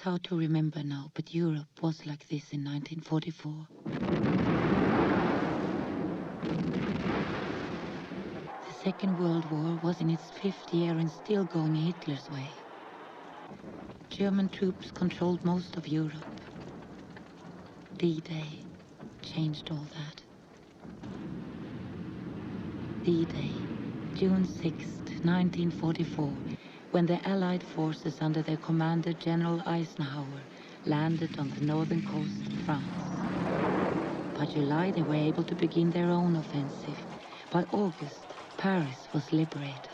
hard to remember now, but Europe was like this in 1944. The Second World War was in its fifth year and still going Hitler's way. German troops controlled most of Europe. D-Day changed all that. D-Day, June 6th, 1944, when the Allied forces under their commander General Eisenhower landed on the northern coast of France. By July, they were able to begin their own offensive. By August, Paris was liberated.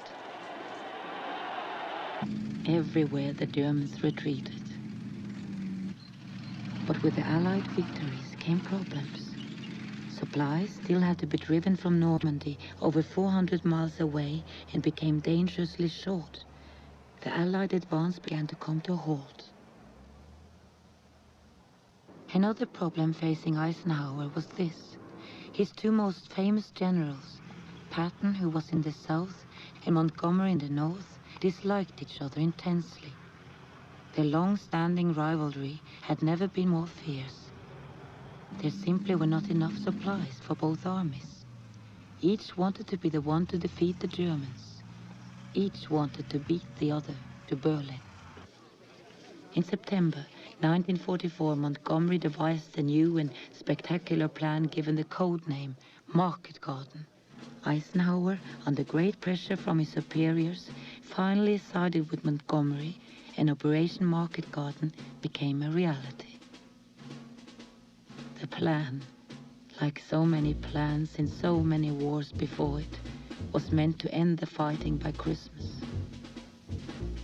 Everywhere the Germans retreated. But with the Allied victories came problems. Supplies still had to be driven from Normandy over 400 miles away and became dangerously short. The Allied advance began to come to a halt. Another problem facing Eisenhower was this. His two most famous generals, Patton, who was in the south, and Montgomery in the north, disliked each other intensely. Their long-standing rivalry had never been more fierce. There simply were not enough supplies for both armies. Each wanted to be the one to defeat the Germans. Each wanted to beat the other to Berlin. In September 1944, Montgomery devised a new and spectacular plan given the code name Market Garden. Eisenhower, under great pressure from his superiors, finally sided with Montgomery, and Operation Market Garden became a reality. The plan, like so many plans in so many wars before it, was meant to end the fighting by Christmas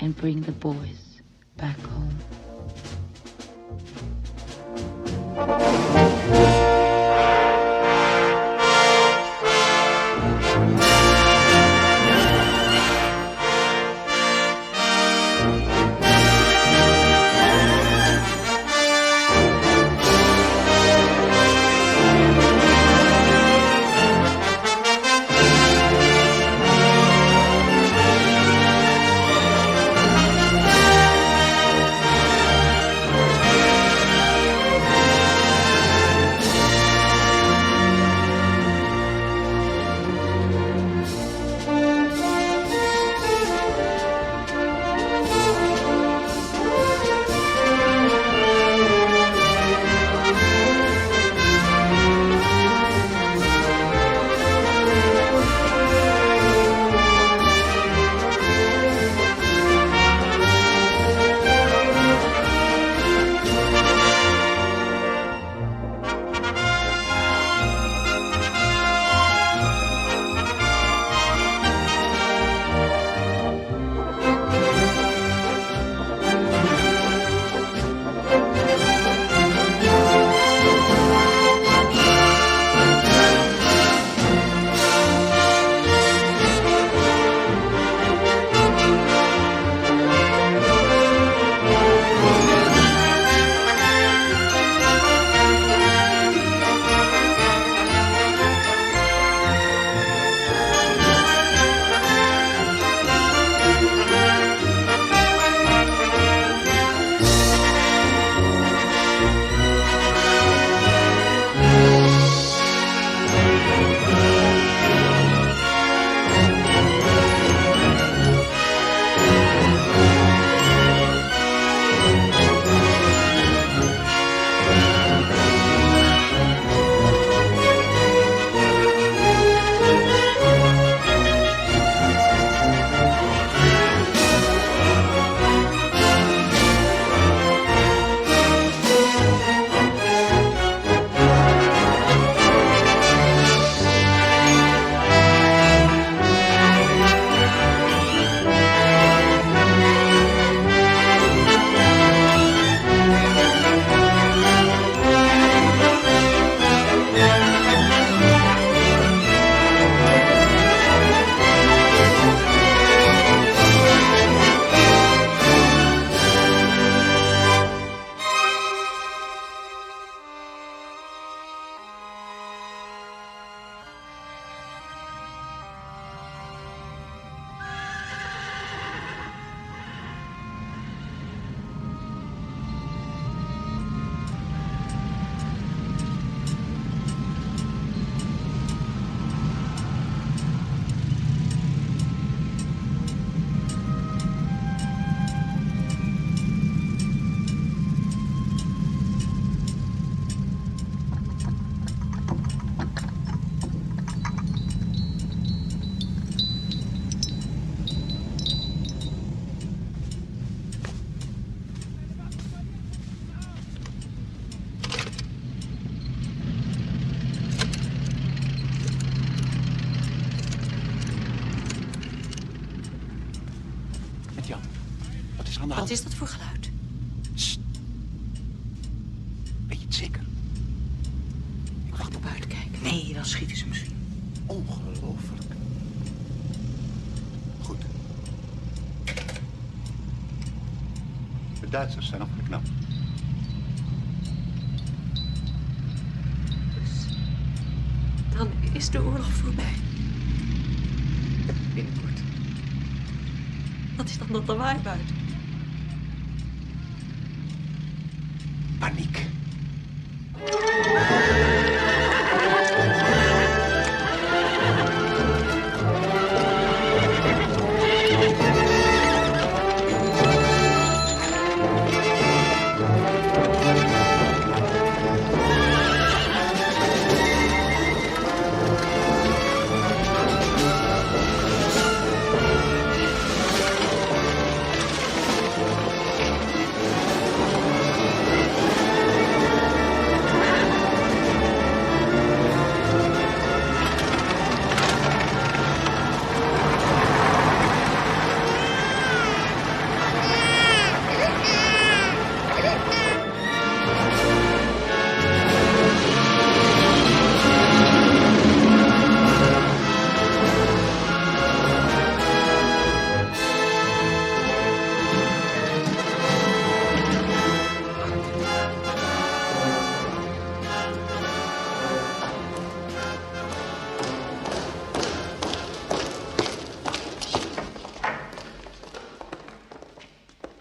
and bring the boys back home. Wat is dat voor geluid? Sst. Weet je het zeker? Ik wacht naar buiten kijken. Nee, dan schieten ze misschien. Ongelooflijk. Goed. De Duitsers zijn opgeknapt. Dus dan is de oorlog voorbij. Binnenkort. Wat is dan dat lawaai buiten? Paniek.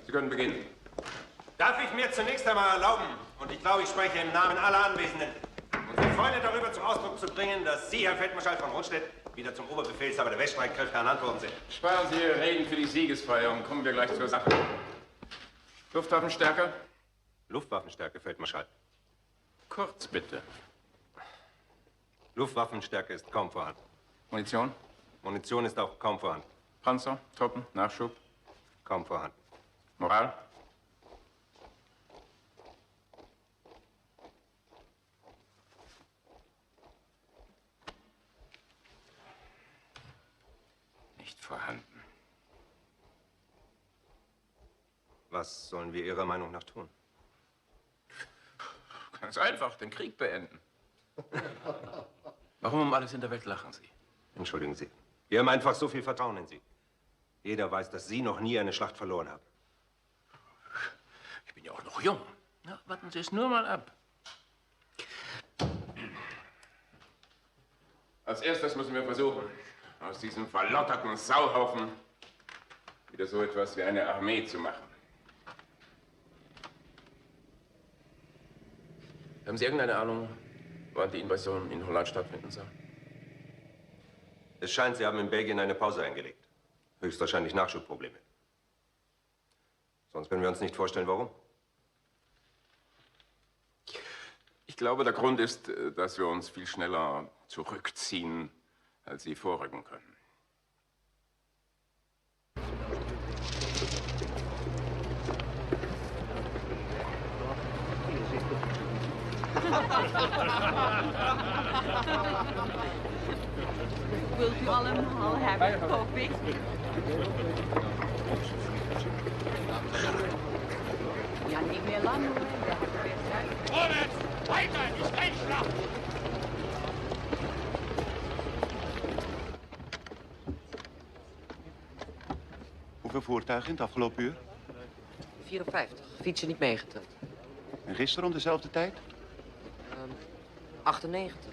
Sie können beginnen. Darf ich mir zunächst einmal erlauben, und ich glaube, ich spreche im Namen aller Anwesenden, unsere Freunde darüber zum Ausdruck zu bringen, dass Sie, Herr Feldmarschall von Rundstedt, wieder zum Oberbefehlshaber der Weststreitkräfte ernannt worden sind. Sparen Sie Ihre Reden für die Siegesfeier und kommen wir gleich zur Sache. Luftwaffenstärke? Luftwaffenstärke, Feldmarschall. Kurz, bitte. Luftwaffenstärke ist kaum vorhanden. Munition? Munition ist auch kaum vorhanden. Panzer? Truppen? Nachschub? Kaum vorhanden. Moral? Nicht vorhanden. Was sollen wir Ihrer Meinung nach tun? Ganz einfach, den Krieg beenden. Warum um alles in der Welt lachen Sie? Entschuldigen Sie. Wir haben einfach so viel Vertrauen in Sie. Jeder weiß, dass Sie noch nie eine Schlacht verloren haben. Ich bin ja auch noch jung. Na, warten Sie es nur mal ab. Als erstes müssen wir versuchen, aus diesem verlotterten Sauhaufen wieder so etwas wie eine Armee zu machen. Haben Sie irgendeine Ahnung, wann die Invasion in Holland stattfinden soll? Es scheint, Sie haben in Belgien eine Pause eingelegt. Höchstwahrscheinlich Nachschubprobleme. Sonst können wir uns nicht vorstellen, warum. Ich glaube, der Grund ist, dass wir uns viel schneller zurückziehen, als Sie vorrücken können. Wilt u allemaal hebben, koffie? Ja, niet meer lang hoor. We hebben weer tijd. Vorwärts! Weiter! Die Steinschlacht! Hoeveel voertuigen in het afgelopen uur? 54. Fietsen niet meegeteld. En gisteren om dezelfde tijd? 98.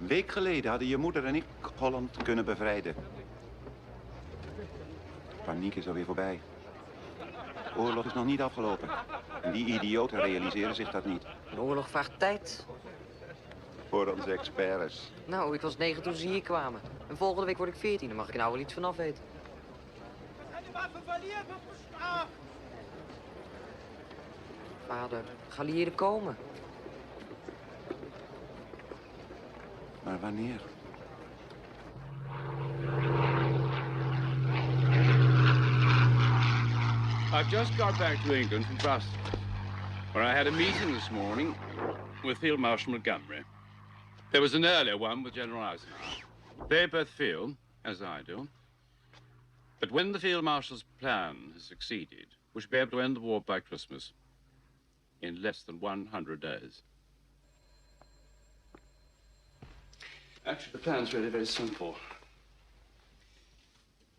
Een week geleden hadden je moeder en ik Holland kunnen bevrijden. Paniek is alweer voorbij. De oorlog is nog niet afgelopen. En die idioten realiseren zich dat niet. Een oorlog vraagt tijd. Voor onze experts. Nou, ik was 9 toen ze hier kwamen. En volgende week word ik 14. Daar mag ik nou wel iets vanaf weten. Vader, geallieerden komen. Maar wanneer? I've just got back to England from Brussels, where I had a meeting this morning with Field Marshal Montgomery. There was an earlier one with General Eisenhower. They both feel, as I do, But when the Field Marshal's plan has succeeded, we should be able to end the war by Christmas in less than 100 days. Actually, the plan's really very simple.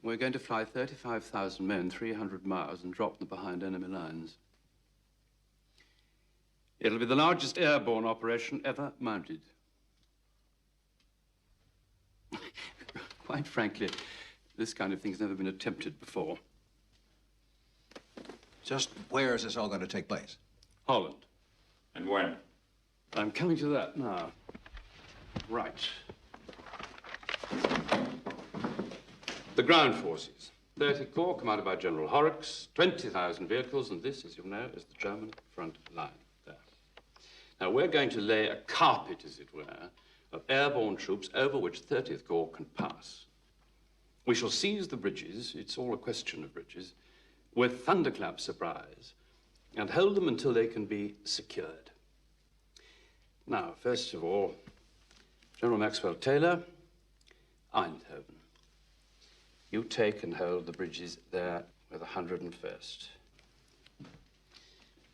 We're going to fly 35,000 men 300 miles and drop them behind enemy lines. It'll be the largest airborne operation ever mounted. Quite frankly, this kind of thing's never been attempted before. Just where is this all going to take place? Holland. And when? I'm coming to that now. Right. The ground forces. 30th Corps, commanded by General Horrocks, 20,000 vehicles, and this, as you know, is the German front line there. Now, we're going to lay a carpet, as it were, of airborne troops over which 30th Corps can pass. We shall seize the bridges, it's all a question of bridges, with thunderclap surprise, and hold them until they can be secured. Now, first of all, General Maxwell Taylor, Eindhoven. You take and hold the bridges there with the 101st.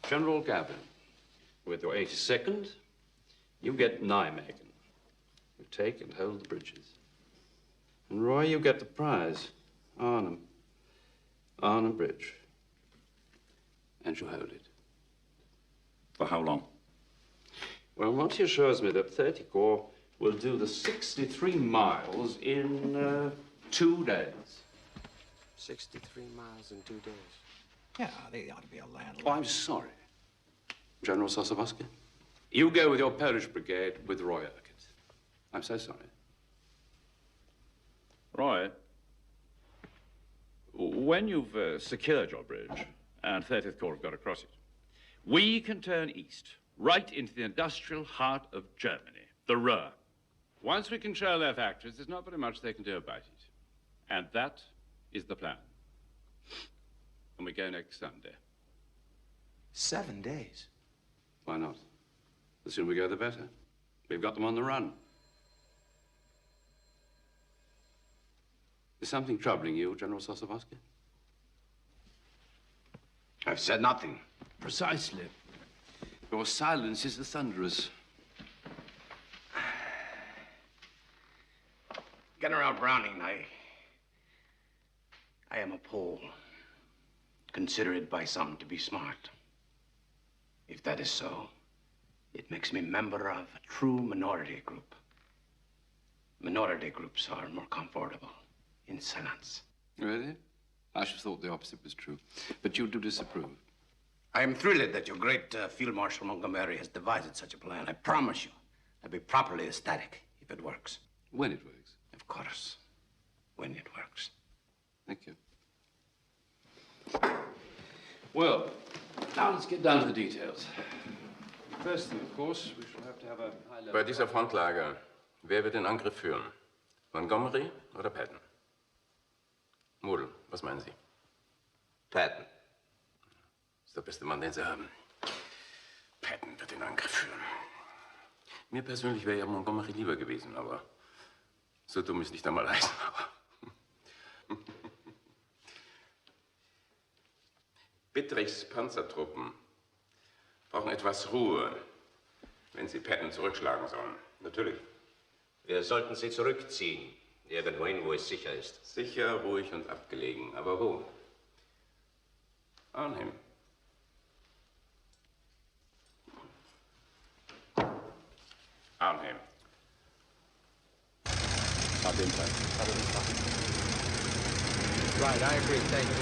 General Gavin, with your 82nd, you get Nijmegen. You take and hold the bridges. And Roy, you get the prize, Arnhem. Arnhem Bridge. And you hold it. For how long? Well, Monty assures me that 30 Corps will do the 63 miles in 2 days. 63 miles in 2 days. Yeah, they ought to be a land. Oh, I'm sorry. General Sosabowski, you go with your Polish brigade with Roy Urquhart. I'm so sorry. Roy, when you've secured your bridge and 30th Corps have got across it, we can turn east, right into the industrial heart of Germany, the Ruhr. Once we control their factories, there's not very much they can do about it. And that is the plan. And we go next Sunday. 7 days? Why not? The sooner we go, the better. We've got them on the run. Is something troubling you, General Sosabowski? I've said nothing. Precisely. Your silence is the thunderous. General Browning, I am a Pole, considered by some to be smart. If that is so, it makes me member of a true minority group. Minority groups are more comfortable in silence. Really? I should have thought the opposite was true. But you do disapprove. I am thrilled that your great Field Marshal Montgomery has devised such a plan. I promise you, I'll be properly ecstatic if it works. When it works. Of course, when it works. Thank you. Well, now let's get down to the details. First thing, of course, we shall have to have a high level... Bei dieser Frontlage, wer wird den Angriff führen? Montgomery oder Patton? Moodle, was meinen Sie? Patton. Das ist der beste Mann, den Sie haben. Patton wird den Angriff führen. Mir persönlich wäre ja Montgomery lieber gewesen, aber so dumm ist nicht einmal Eisenhower. Bittrichs Panzertruppen brauchen etwas Ruhe, wenn sie Patton zurückschlagen sollen. Natürlich. Wir sollten sie zurückziehen. Irgendwohin, wo es sicher ist. Sicher, ruhig und abgelegen. Aber wo? Arnhem. Arnhem. Right, I agree. Thank you.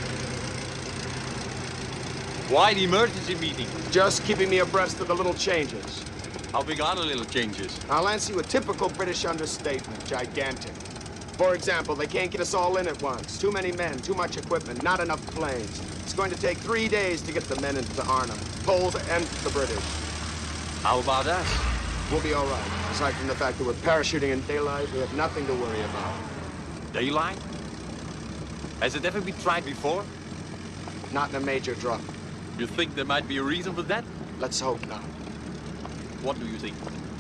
Why the emergency meeting? Just keeping me abreast of the little changes. How big are the little changes? I'll answer you a typical British understatement, gigantic. For example, they can't get us all in at once. Too many men, too much equipment, not enough planes. It's going to take 3 days to get the men into Arnhem, Poles and the British. How about that? We'll be all right. Aside from the fact that we're parachuting in daylight, we have nothing to worry about. Daylight? Has it ever been tried before? Not in a major drop. You think there might be a reason for that? Let's hope not. What do you think?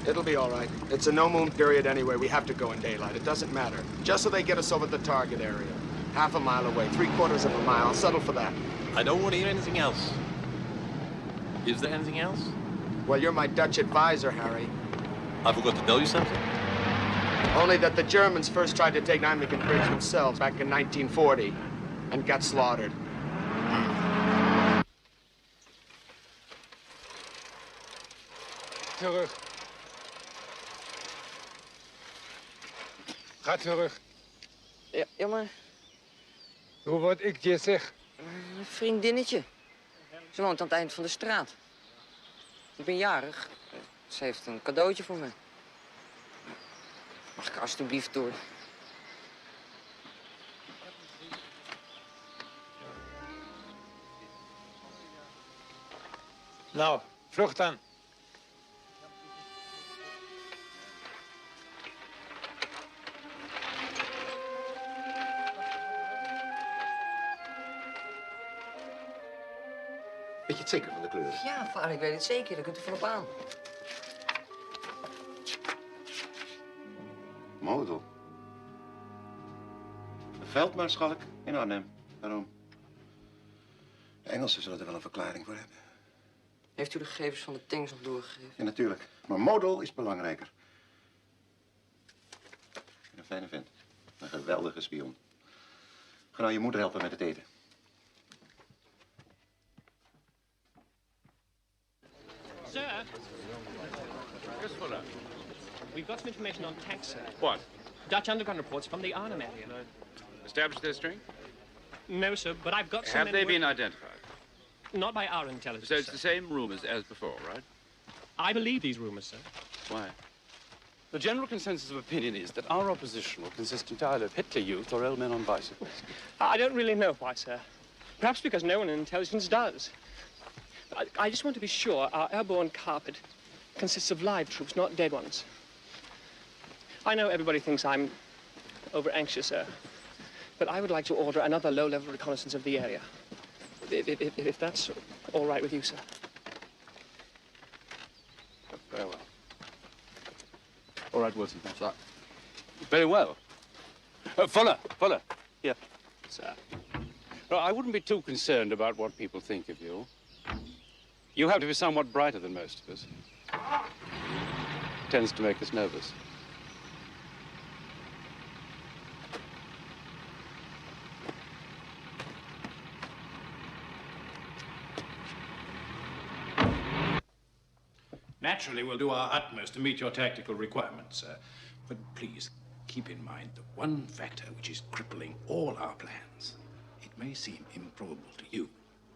It'll be all right. It's a no-moon period anyway. We have to go in daylight. It doesn't matter. Just so they get us over the target area. Half a mile away, 3/4 of a mile. I'll settle for that. I don't want to hear anything else. Is there anything else? Well, you're my Dutch advisor, Harry. I forgot to tell you something. Only that the Germans first tried to take Nijmegen Bridge themselves back in 1940 and got slaughtered. Terug. Ga terug. Ja, maar... Doe wat ik je zeg. Een vriendinnetje. Ze woont aan het eind van de straat. Ik ben jarig. Ze heeft een cadeautje voor me. Mag ik alstublieft door? Nou, vlucht dan. Weet je het zeker van de kleuren? Ja, vader, ik weet het zeker. Daar kunt u van op aan. Model. Een veldmaarschalk in Arnhem. Waarom? De Engelsen zullen er wel een verklaring voor hebben. Heeft u de gegevens van de tanks nog doorgegeven? Ja, natuurlijk. Maar model is belangrijker. Een fijne vent. Een geweldige spion. Ga nou je moeder helpen met het eten. Sir? Yes, Fuller. We've got some information on tanks, sir. What? Dutch underground reports from the Arnhem area. Established their strength? No, sir, but I've got some... Have they been identified? Not by our intelligence, So it's sir. the same rumors as before, right? I believe these rumors, sir. Why? The general consensus of opinion is that our opposition will consist entirely of Hitler Youth or old men on bicycles. I don't really know why, sir. Perhaps because no one in intelligence does. I just want to be sure our airborne carpet consists of live troops, not dead ones. I know everybody thinks I'm over-anxious, sir, but I would like to order another low-level reconnaissance of the area. If that's all right with you, sir. Very well. All right, Wilson, that's right. Very well. Fuller, here. Sir. Well, I wouldn't be too concerned about what people think of you. You have to be somewhat brighter than most of us. Tends to make us nervous. Naturally, we'll do our utmost to meet your tactical requirements, sir. But please, keep in mind the one factor which is crippling all our plans. It may seem improbable to you,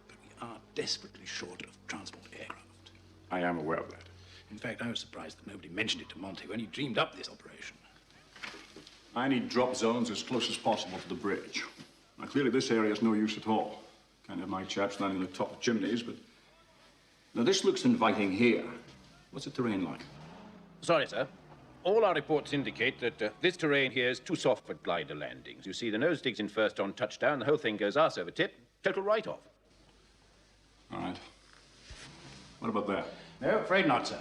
but we are desperately short of transport aircraft. I am aware of that. In fact, I was surprised that nobody mentioned it to Monty when he dreamed up this operation. I need drop zones as close as possible to the bridge. Now, clearly, this area is no use at all. Can't have my chaps landing on the top of chimneys, but... Now, this looks inviting here. What's the terrain like? Sorry, sir. All our reports indicate that this terrain here is too soft for glider landings. You see, the nose digs in first on touchdown, the whole thing goes arse over tip, total write-off. All right. What about there? No, afraid not, sir.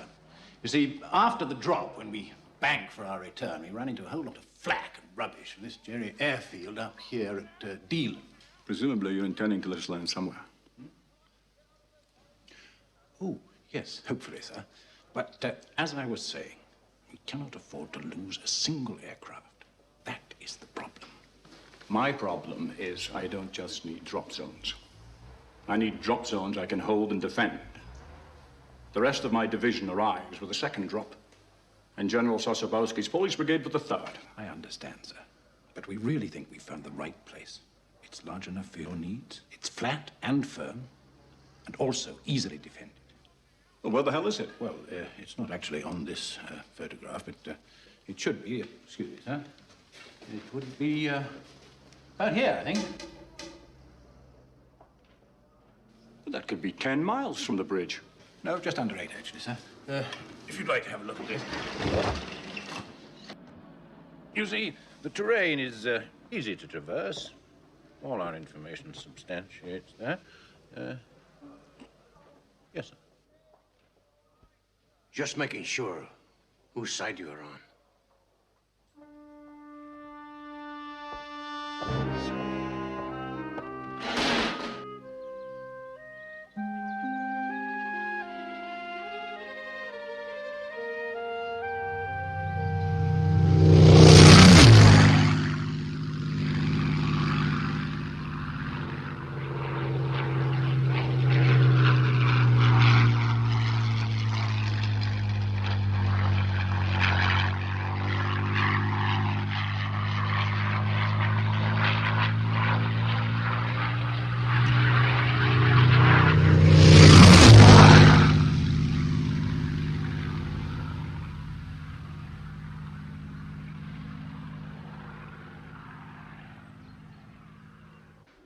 You see, after the drop, when we banked for our return, we ran into a whole lot of flak and rubbish from this very airfield up here at Deelen. Presumably, you're intending to let us land somewhere. Oh, yes, hopefully, sir. But as I was saying, we cannot afford to lose a single aircraft. That is the problem. My problem is I don't just need drop zones. I need drop zones I can hold and defend. The rest of my division arrives with the second drop, and General Sosabowski's Polish Brigade with the third. I understand, sir. But we really think we found the right place. It's large enough for your needs. It's flat and firm, and also easily defended. Well, where the hell is it? Well, it's not actually on this photograph, but it should be. Excuse me, sir. It would be about here, I think. Well, that could be 10 miles from the bridge. No, just under 8, actually, sir. If you'd like to have a look at it. You see, the terrain is easy to traverse. All our information substantiates that. Yes, sir. Just making sure whose side you are on.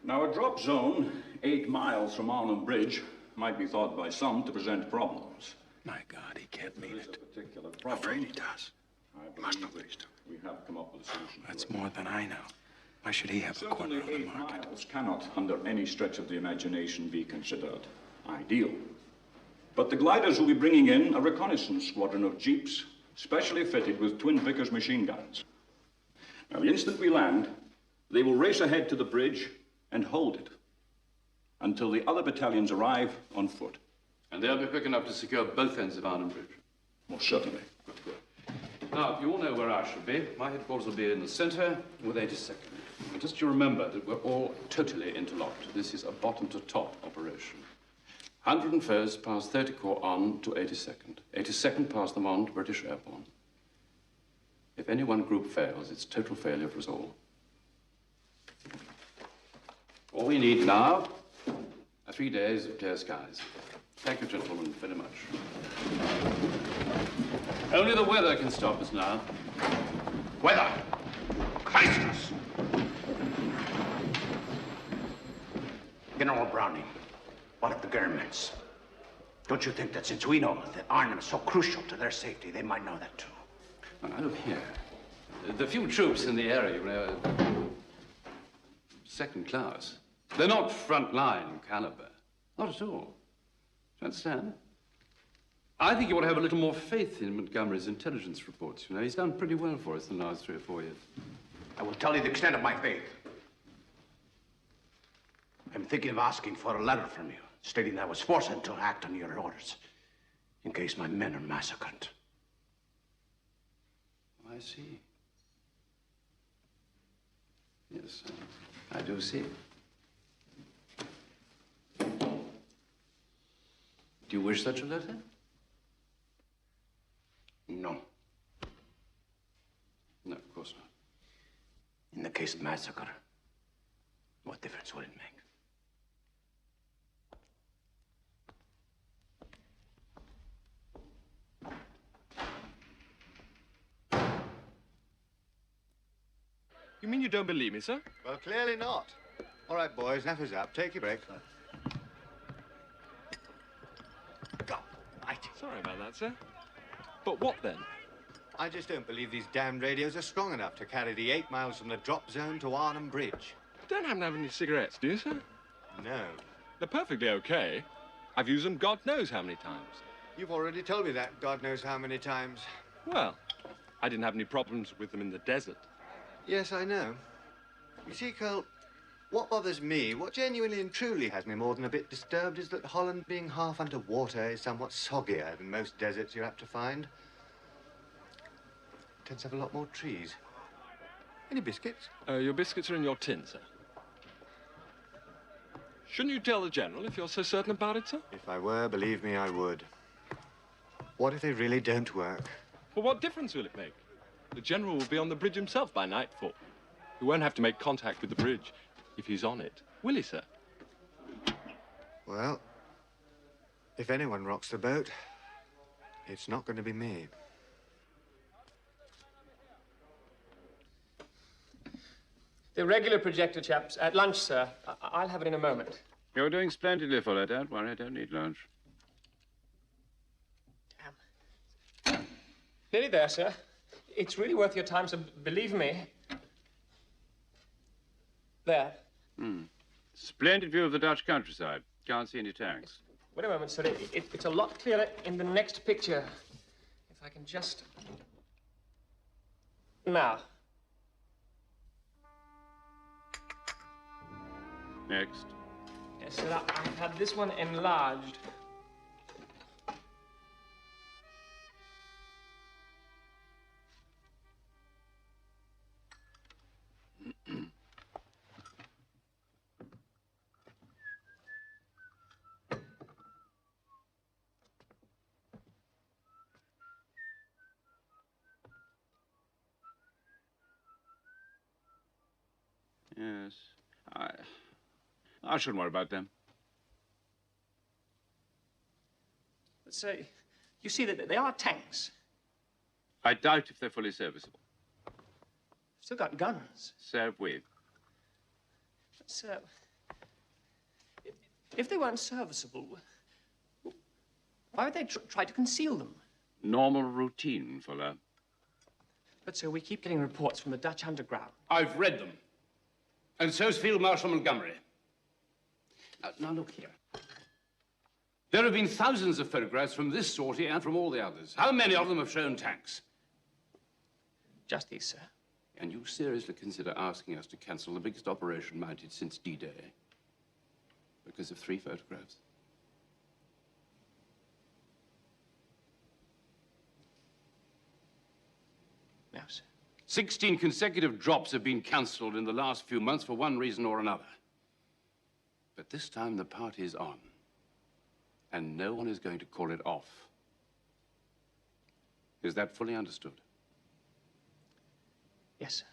Now, a drop zone 8 miles from Arnhem Bridge might be thought by some to present problems. My God, he can't mean it. I'm afraid he does. He must have reached. We have come up with a solution. That's more than I know. Why should he have a corner on the Certainly 8 market? miles cannot, under any stretch of the imagination, be considered ideal. But the gliders will be bringing in a reconnaissance squadron of jeeps, specially fitted with twin Vickers machine guns. Now, the instant we land, they will race ahead to the bridge and hold it until the other battalions arrive on foot. And they'll be quick enough to secure both ends of Arnhem Bridge. Most certainly. Good. Now, if you all know where I shall be, my headquarters will be in the center with 82nd. And just to remember that we're all totally interlocked. This is a bottom-to-top operation. 101st past 30 Corps on to 82nd. 82nd past them on to British Airborne. If any one group fails, it's total failure for us all. All we need now are 3 days of clear skies. Thank you, gentlemen, very much. Only the weather can stop us now. Weather! Christus! General Browning, what of the Germans? Don't you think that since we know that Arnhem is so crucial to their safety, they might know that too? Now, look here. The few troops in the area, you know, second class. They're not front-line caliber. Not at all. Do you understand? I think you ought to have a little more faith in Montgomery's intelligence reports. You know, he's done pretty well for us in the last 3 or 4 years. I will tell you the extent of my faith. I'm thinking of asking for a letter from you, stating that I was forced to act on your orders in case my men are massacred. I see. Yes, I do see. Do you wish such a letter? No. No, of course not. In the case of massacre, what difference would it make? You mean you don't believe me, sir? Well, clearly not. All right, boys, enough is up. Take your break. Sorry about that, sir. But what then? I just don't believe these damned radios are strong enough to carry the 8 miles from the drop zone to Arnhem Bridge. Don't happen to have any cigarettes, do you, sir? No. They're perfectly okay. I've used them God knows how many times. You've already told me that God knows how many times. Well, I didn't have any problems with them in the desert. Yes, I know. You see, Cole, what bothers me, what genuinely and truly has me more than a bit disturbed is that Holland, being half underwater, is somewhat soggier than most deserts you're apt to find. It tends to have a lot more trees. Any biscuits? Your biscuits are in your tin, sir. Shouldn't you tell the General if you're so certain about it, sir? If I were, believe me, I would. What if they really don't work? Well, what difference will it make? The General will be on the bridge himself by nightfall. He won't have to make contact with the bridge if he's on it. Will he, sir? Well, if anyone rocks the boat, it's not going to be me. The regular projector, chaps. At lunch, sir. I'll have it in a moment. You're doing splendidly, Fuller. Don't worry, I don't need lunch. Nearly there, sir. It's really worth your time, so believe me. There. Splendid view of the Dutch countryside. Can't see any tanks. Wait a moment, sir. It's a lot clearer in the next picture. If I can just... Now. Next. Yes, sir. I've had this one enlarged. Yes. I shouldn't worry about them. But, sir, you see that they are tanks. I doubt if they're fully serviceable. Still got guns. So have we. But, sir, If they weren't serviceable, why would they try to conceal them? Normal routine, Fuller. But, sir, we keep getting reports from the Dutch underground. I've read them. And so's Field Marshal Montgomery. Now look here. There have been thousands of photographs from this sortie and from all the others. How many of them have shown tanks? Just these, sir. And you seriously consider asking us to cancel the biggest operation mounted since D-Day? Because of 3 photographs? No, sir. 16 consecutive drops have been cancelled in the last few months for one reason or another. But this time the party is on. And no one is going to call it off. Is that fully understood? Yes, sir.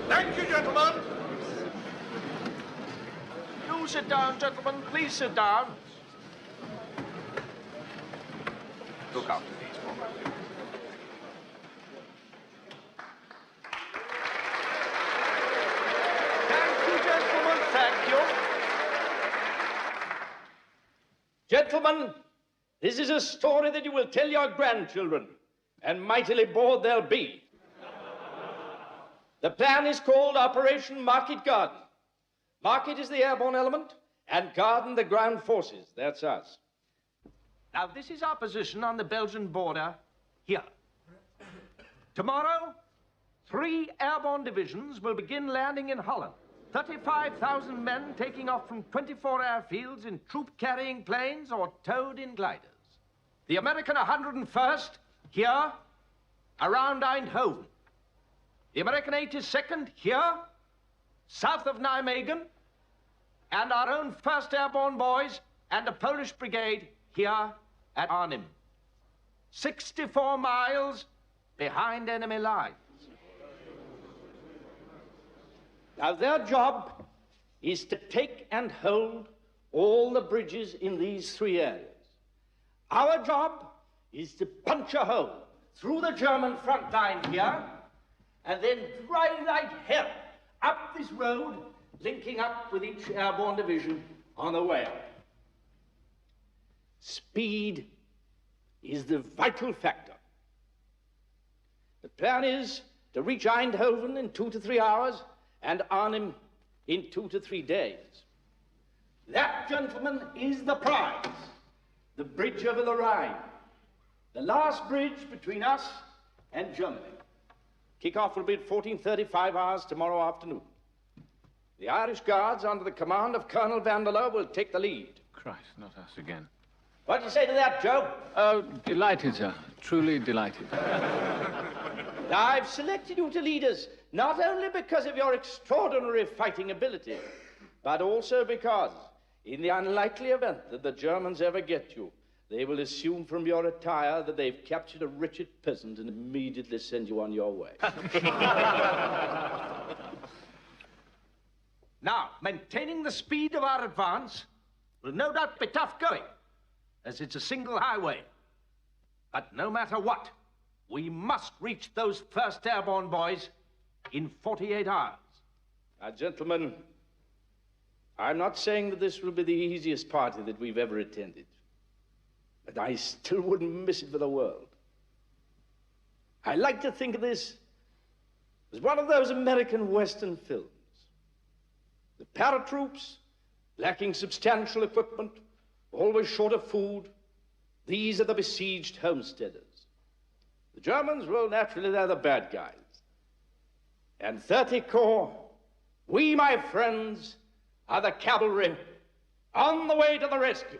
Thank you, gentlemen. Do sit down, gentlemen. Please sit down. Look after these, woman. Thank you, gentlemen. Thank you. Gentlemen, this is a story that you will tell your grandchildren, and mightily bored they'll be. The plan is called Operation Market Garden. Market is the airborne element, and Garden the ground forces. That's us. Now, this is our position on the Belgian border here. Tomorrow, 3 airborne divisions will begin landing in Holland. 35,000 men taking off from 24 airfields in troop-carrying planes or towed in gliders. The American 101st here, around Eindhoven. The American 82nd here, south of Nijmegen, and our own 1st Airborne boys and a Polish brigade here at Arnhem. 64 miles behind enemy lines. Now, their job is to take and hold all the bridges in these 3 areas. Our job is to punch a hole through the German front line here, and then drive like hell up this road, linking up with each airborne division on the way up. Speed is the vital factor. The plan is to reach Eindhoven in 2 to 3 hours and Arnhem in 2 to 3 days. That, gentlemen, is the prize. The bridge over the Rhine. The last bridge between us and Germany. Kick-off will be at 14:35 hours tomorrow afternoon. The Irish Guards, under the command of Colonel Vanderloo, will take the lead. Christ, not us again. What do you say to that, Joe? Oh, delighted, sir. Truly delighted. Now, I've selected you to lead us, not only because of your extraordinary fighting ability, but also because, in the unlikely event that the Germans ever get you, they will assume from your attire that they've captured a wretched peasant and immediately send you on your way. Now, maintaining the speed of our advance will no doubt be tough going, as it's a single highway. But no matter what, we must reach those 1st Airborne boys in 48 hours. Now, gentlemen, I'm not saying that this will be the easiest party that we've ever attended, but I still wouldn't miss it for the world. I like to think of this as one of those American Western films. The paratroops, lacking substantial equipment, always short of food, these are the besieged homesteaders. The Germans, well, naturally, they're the bad guys. And 30 Corps, we, my friends, are the cavalry on the way to the rescue.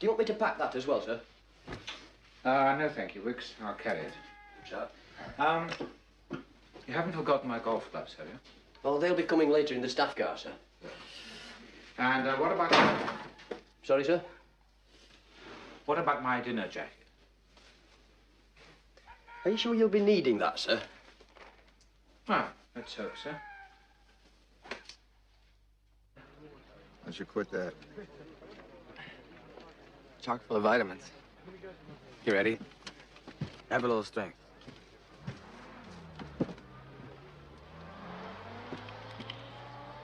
Do you want me to pack that as well, sir? No, thank you, Wicks. I'll carry it. Sure. You haven't forgotten my golf clubs, have you? Oh, they'll be coming later in the staff car, sir. And what about... Sorry, sir? What about my dinner jacket? Are you sure you'll be needing that, sir? Ah, let's hope so. I should quit that. Chock full of vitamins. You ready? Have a little strength.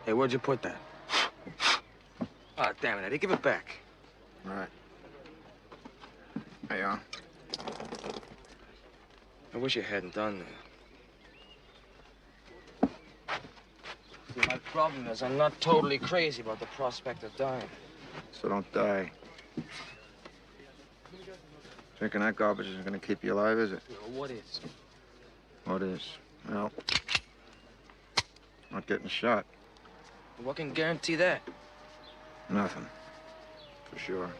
Hey, where'd you put that? Oh, damn it, Eddie. Give it back. All right. There you are. I wish you hadn't done that. See, my problem is I'm not totally crazy about the prospect of dying. So don't die. Drinking that garbage isn't going to keep you alive, is it? What is? What is? Well, not getting shot. What can guarantee that? Nothing. For sure.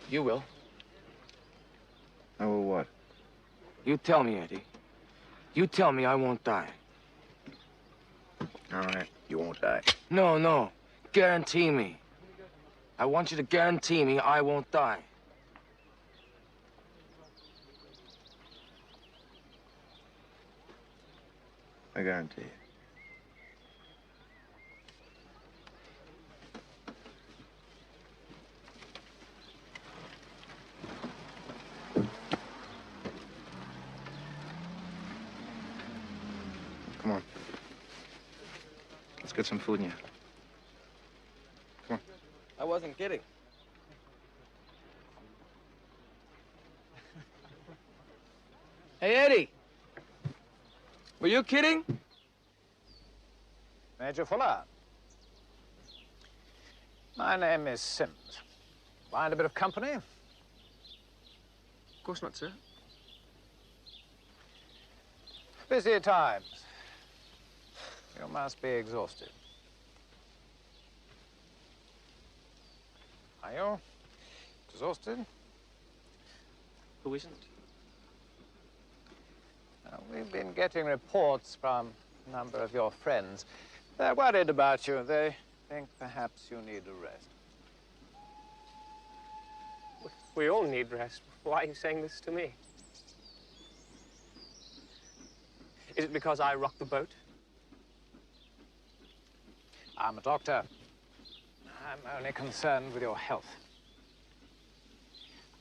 You will. I will what? You tell me, Eddie. You tell me I won't die. All right. You won't die. No, no. Guarantee me. I want you to guarantee me I won't die. I guarantee it. Come on. Let's get some food in you. Come on. I wasn't kidding. Hey, Eddie. Were you kidding? Major Fuller. My name is Sims. Mind a bit of company? Of course not, sir. Busy times. You must be exhausted. Are you exhausted? Who isn't? We've been getting reports from a number of your friends. They're worried about you. They think perhaps you need a rest. We all need rest. Why are you saying this to me? Is it because I rocked the boat? I'm a doctor. I'm only concerned with your health.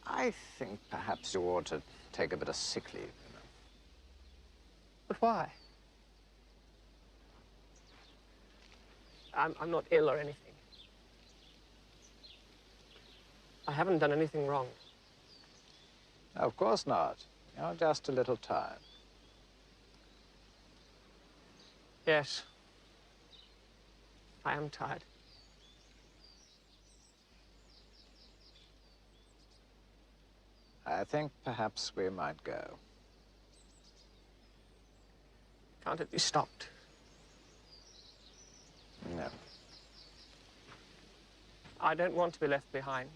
I think perhaps you ought to take a bit of sick leave. But why? I'm not ill or anything. I haven't done anything wrong. Of course not. You're just a little tired. Yes. I am tired. I think perhaps we might go. Can't it be stopped? No. I don't want to be left behind.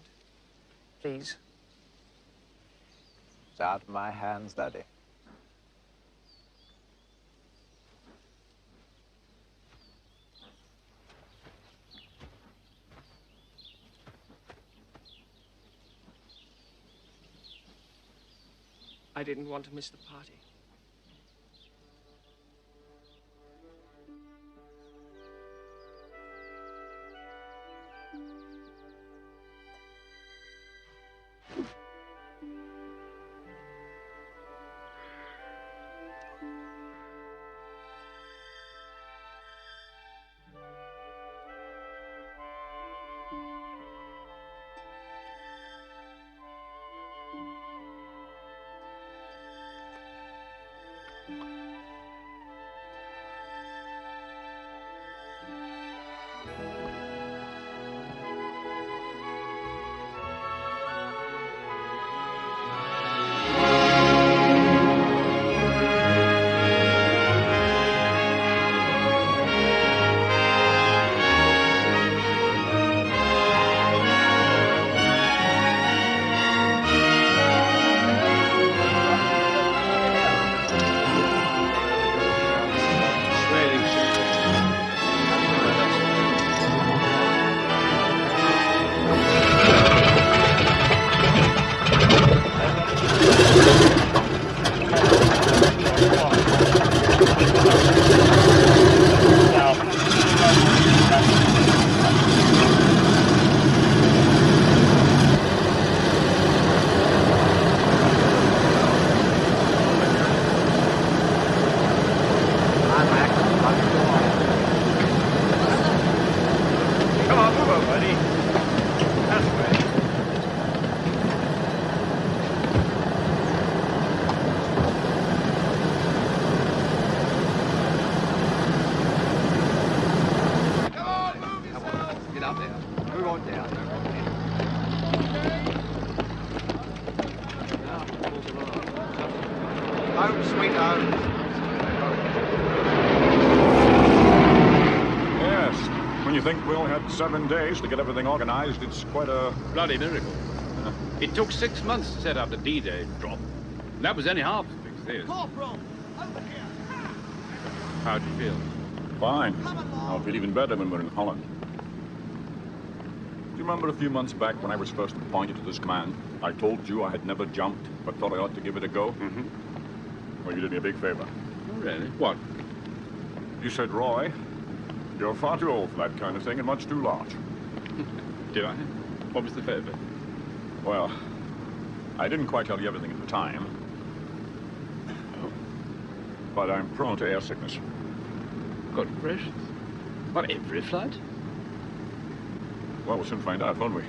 Please. It's out of my hands, Daddy. I didn't want to miss the party. think we only had 7 days to get everything organized. It's quite a... Bloody miracle. It took 6 months to set up the D-Day drop. And that was only half as big as this. Corporal, over here. How do you feel? Fine. I'll feel even better when we're in Holland. Do you remember a few months back when I was first appointed to this command? I told you I had never jumped, but thought I ought to give it a go? Mm-hmm. Well, you did me a big favor. Oh, really? What? You said, Roy, you're far too old for that kind of thing and much too large. Did I? What was the favor? Well, I didn't quite tell you everything at the time. Oh. But I'm prone to air sickness. Good gracious. What, every flight? Well, we'll soon find out, won't we?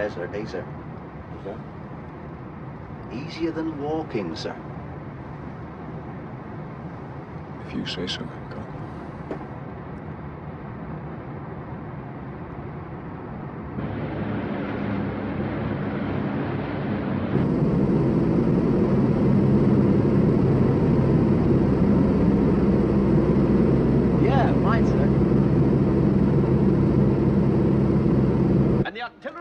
desert, eh, sir? Sir? Easier than walking, sir. If you say so, Uncle.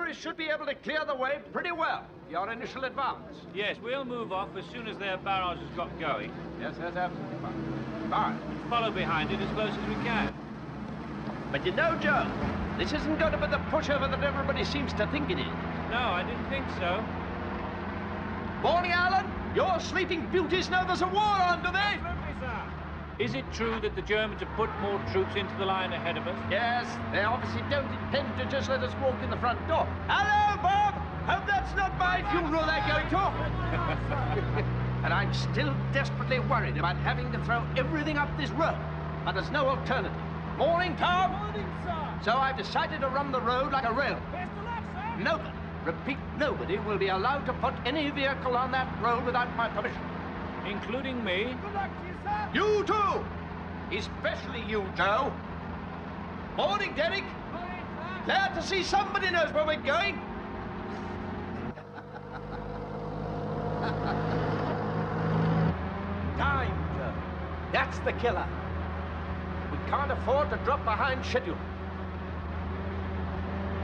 we should be able to clear the way pretty well for your initial advance. Yes, we'll move off as soon as their barrage has got going. Yes, that's absolutely fine. Fine. Follow behind it as close as we can. But you know, Joe, this isn't going to be the pushover that everybody seems to think it is. No, I didn't think so. Morning, Alan. Your sleeping beauties know there's a war on, do they? Is it true that the Germans have put more troops into the line ahead of us? Yes, they obviously don't intend to just let us walk in the front door. Hello, Bob! Hope that's not my funeral they're going to. And I'm still desperately worried about having to throw everything up this road. But there's no alternative. Morning, Tom. Morning, sir. So I've decided to run the road like a railroad. Best of luck, sir. Nobody, repeat, nobody will be allowed to put any vehicle on that road without my permission. Including me? Good luck to you, sir. You too. Especially you, Joe. Morning, Derek. Morning, sir. Glad to see somebody knows where we're going. Time, Joe. That's the killer. We can't afford to drop behind schedule.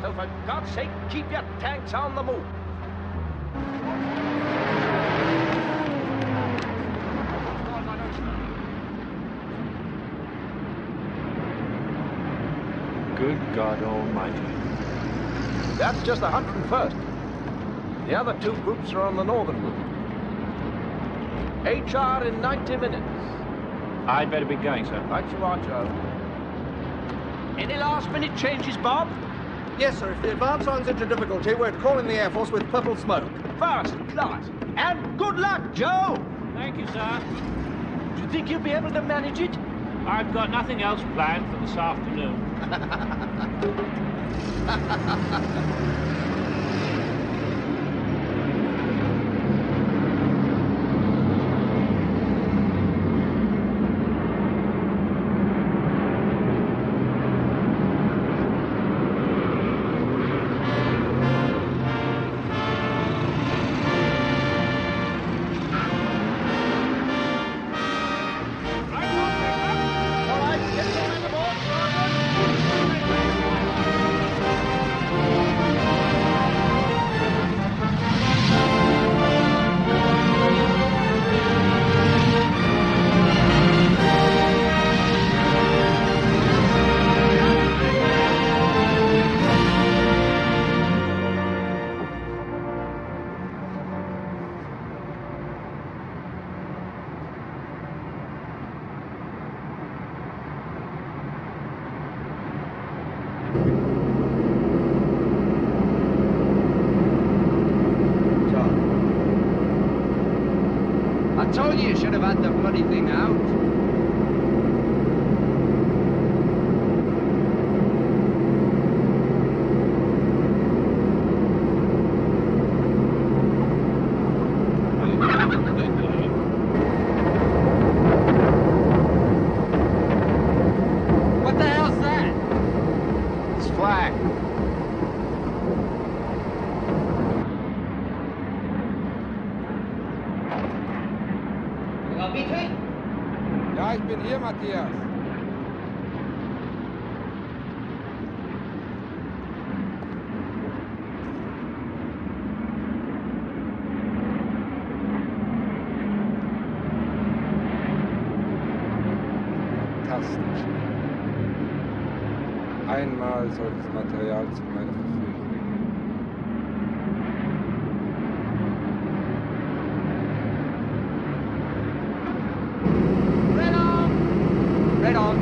So for God's sake, keep your tanks on the move. Good God Almighty. That's just the 101st. The other two groups are on the northern route. HR in 90 minutes. I'd better be going, sir. Right you are, Joe. Any last-minute changes, Bob? Yes, sir. If the advance runs into difficulty, we're calling the Air Force with purple smoke. First class. And good luck, Joe! Thank you, sir. Do you think you'll be able to manage it? I've got nothing else planned for this afternoon. I told you should have had the bloody thing out. What the hell's that? It's flag. Ja, ich bin hier, Matthias. Fantastisch. Einmal solches Material zu meiner Verfügung. Right on.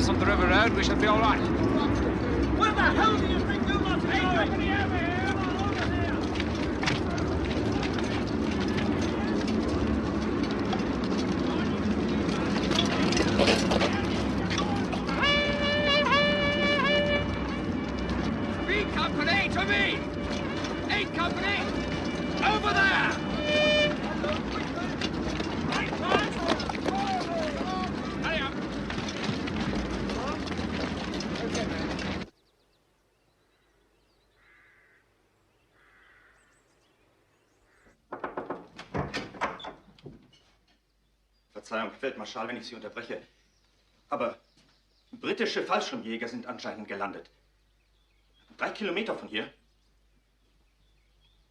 us on the river road, we shall be all right. Where the hell do you think you lot are going? B Company, to me! 8 Company, over there! Hurry up! Verzeihung, Feldmarschall, wenn ich Sie unterbreche. Aber britische Fallschirmjäger sind anscheinend gelandet. 3 Kilometer von hier.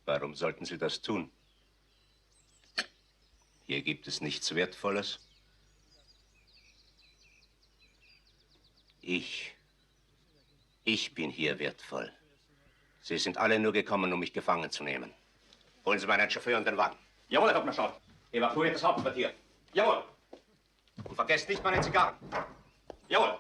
Warum sollten Sie das tun? Hier gibt es nichts Wertvolles. Ich bin hier wertvoll. Sie sind alle nur gekommen, um mich gefangen zu nehmen. Holen Sie meinen Chauffeur und den Wagen. Jawohl, Herr Hauptmarschall. Evakuiert das Hauptquartier. Jawohl. Und vergesst nicht meine Zigarren. Jawohl.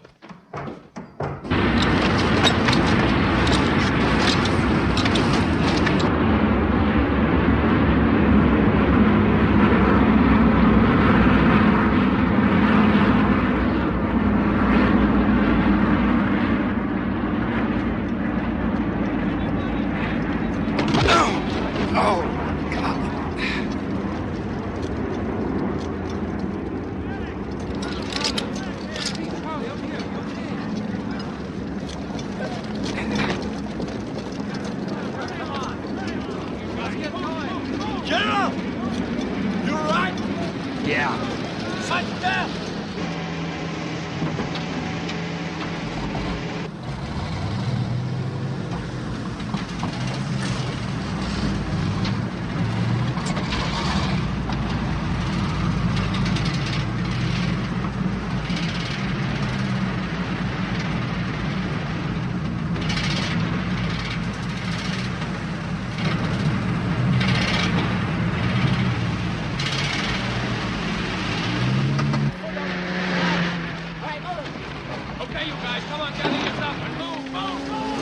General! You all right? Yeah. Sit down! Okay, you guys, come on, gather yourself and move, move, move!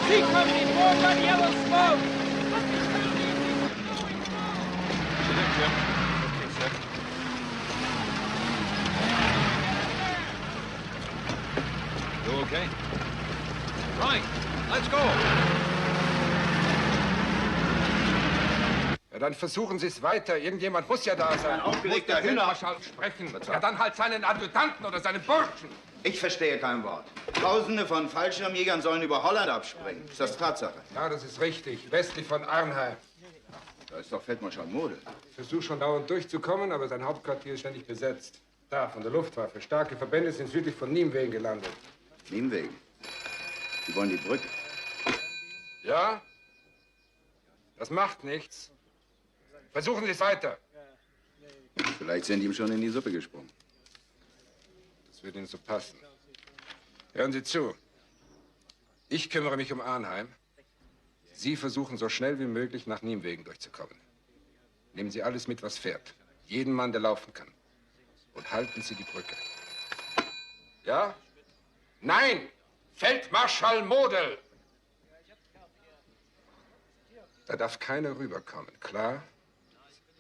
See company, more red yellow smoke! Okay, sir. You okay? Right, let's go. Ja, dann versuchen Sie es weiter. Irgendjemand muss ja da sein. Ein aufgeregter Muss der Hühner. Feldmarschall sprechen. Ja, dann halt seinen Adjutanten oder seinen Burschen. Ich verstehe kein Wort. Tausende von Fallschirmjägern sollen über Holland abspringen. Ist das Tatsache? Ja, das ist richtig. Westlich von Arnheim. Da ist doch Feldmarschall Model. Ich versuche schon dauernd durchzukommen, aber sein Hauptquartier ist ständig besetzt. Da, von der Luftwaffe. Starke Verbände sind südlich von Niemwegen gelandet. Niemwegen? Die wollen die Brücke. Ja? Das macht nichts. Versuchen Sie es weiter. Vielleicht sind die ihm schon in die Suppe gesprungen. Das würde Ihnen so passen. Hören Sie zu. Ich kümmere mich um Arnheim. Sie versuchen so schnell wie möglich nach Niemwegen durchzukommen. Nehmen Sie alles mit, was fährt. Jeden Mann, der laufen kann. Und halten Sie die Brücke. Ja? Nein! Feldmarschall Model! Da darf keiner rüberkommen, klar?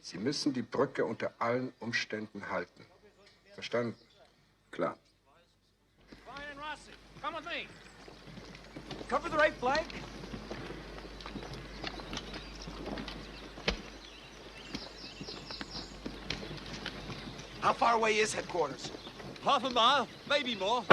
Sie müssen die Brücke unter allen Umständen halten. Verstanden? Klar. Ryan and Rossi, come with me. Cover the right flank. How far away is headquarters? Half a mile, maybe more.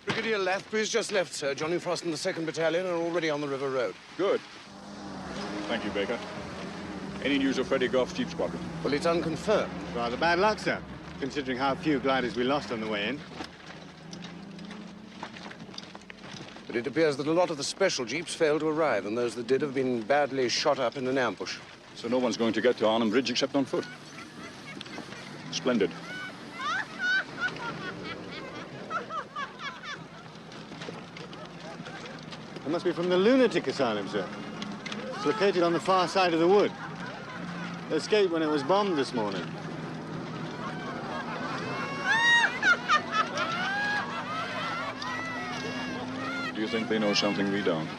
Brigadier Lethbridge just left, sir. Johnny Frost and the 2nd Battalion are already on the River Road. Good. Thank you, Baker. Any news of Freddie Goff's Jeep Squadron? Well, it's unconfirmed. Rather bad luck, sir. considering how few gliders we lost on the way in. But it appears that a lot of the special jeeps failed to arrive, and those that did have been badly shot up in an ambush. So no one's going to get to Arnhem Bridge except on foot. Splendid. It must be from the lunatic asylum, sir. It's located on the far side of the wood. They escaped when it was bombed this morning. Do you think they know something we don't?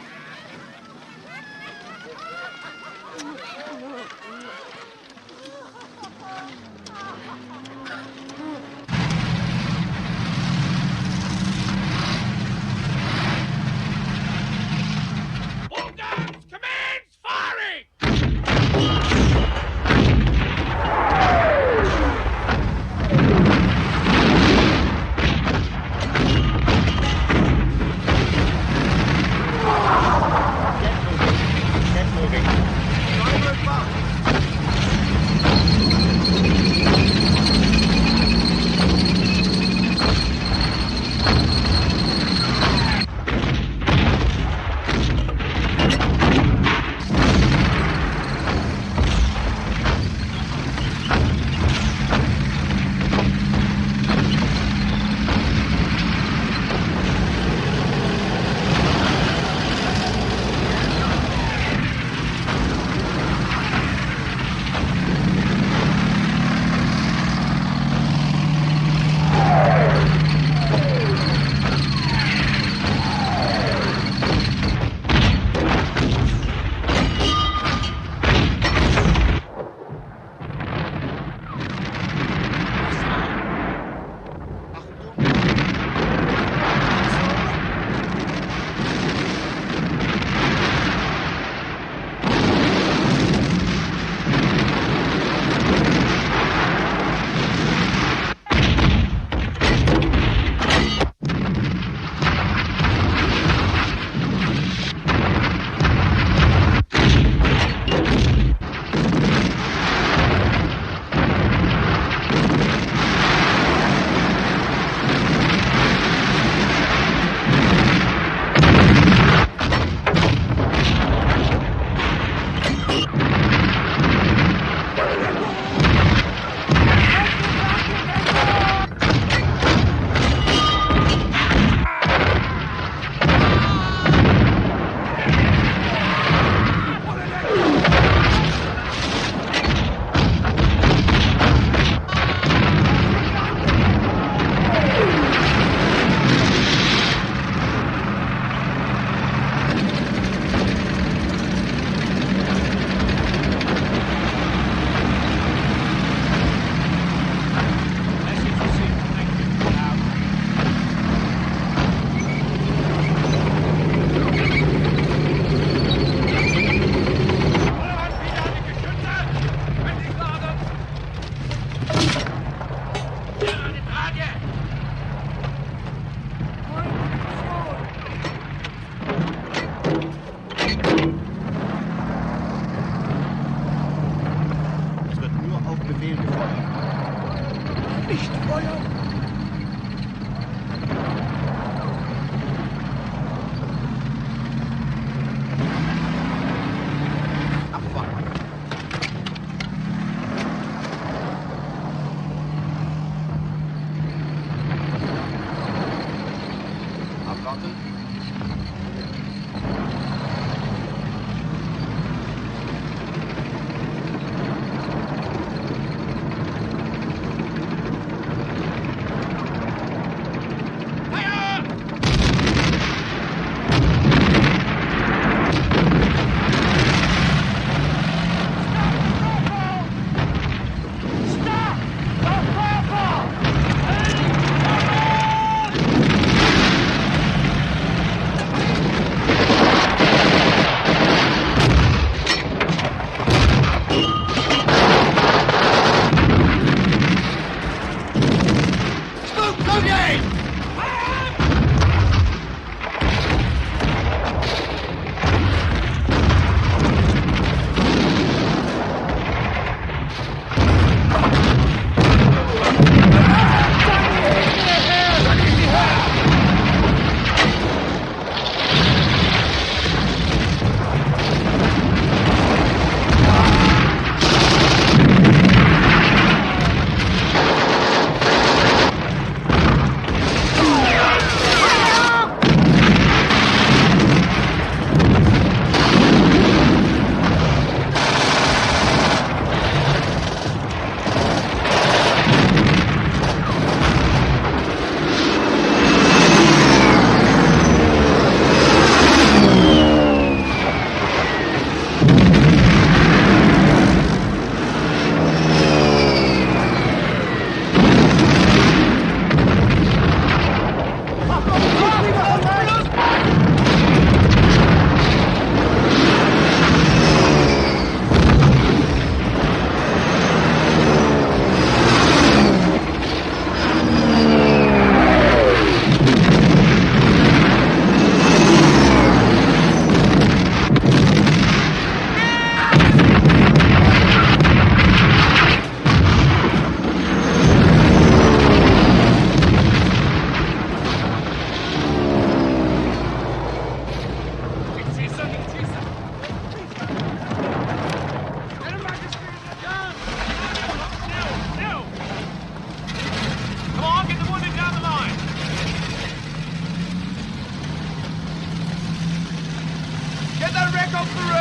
off the road!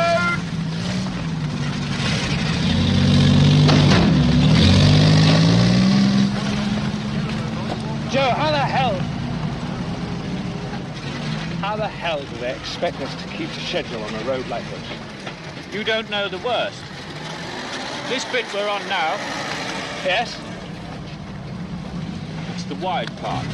Joe, how the hell do they expect us to keep to schedule on a road like this? You don't know the worst. This bit we're on now. Yes? It's the wide part.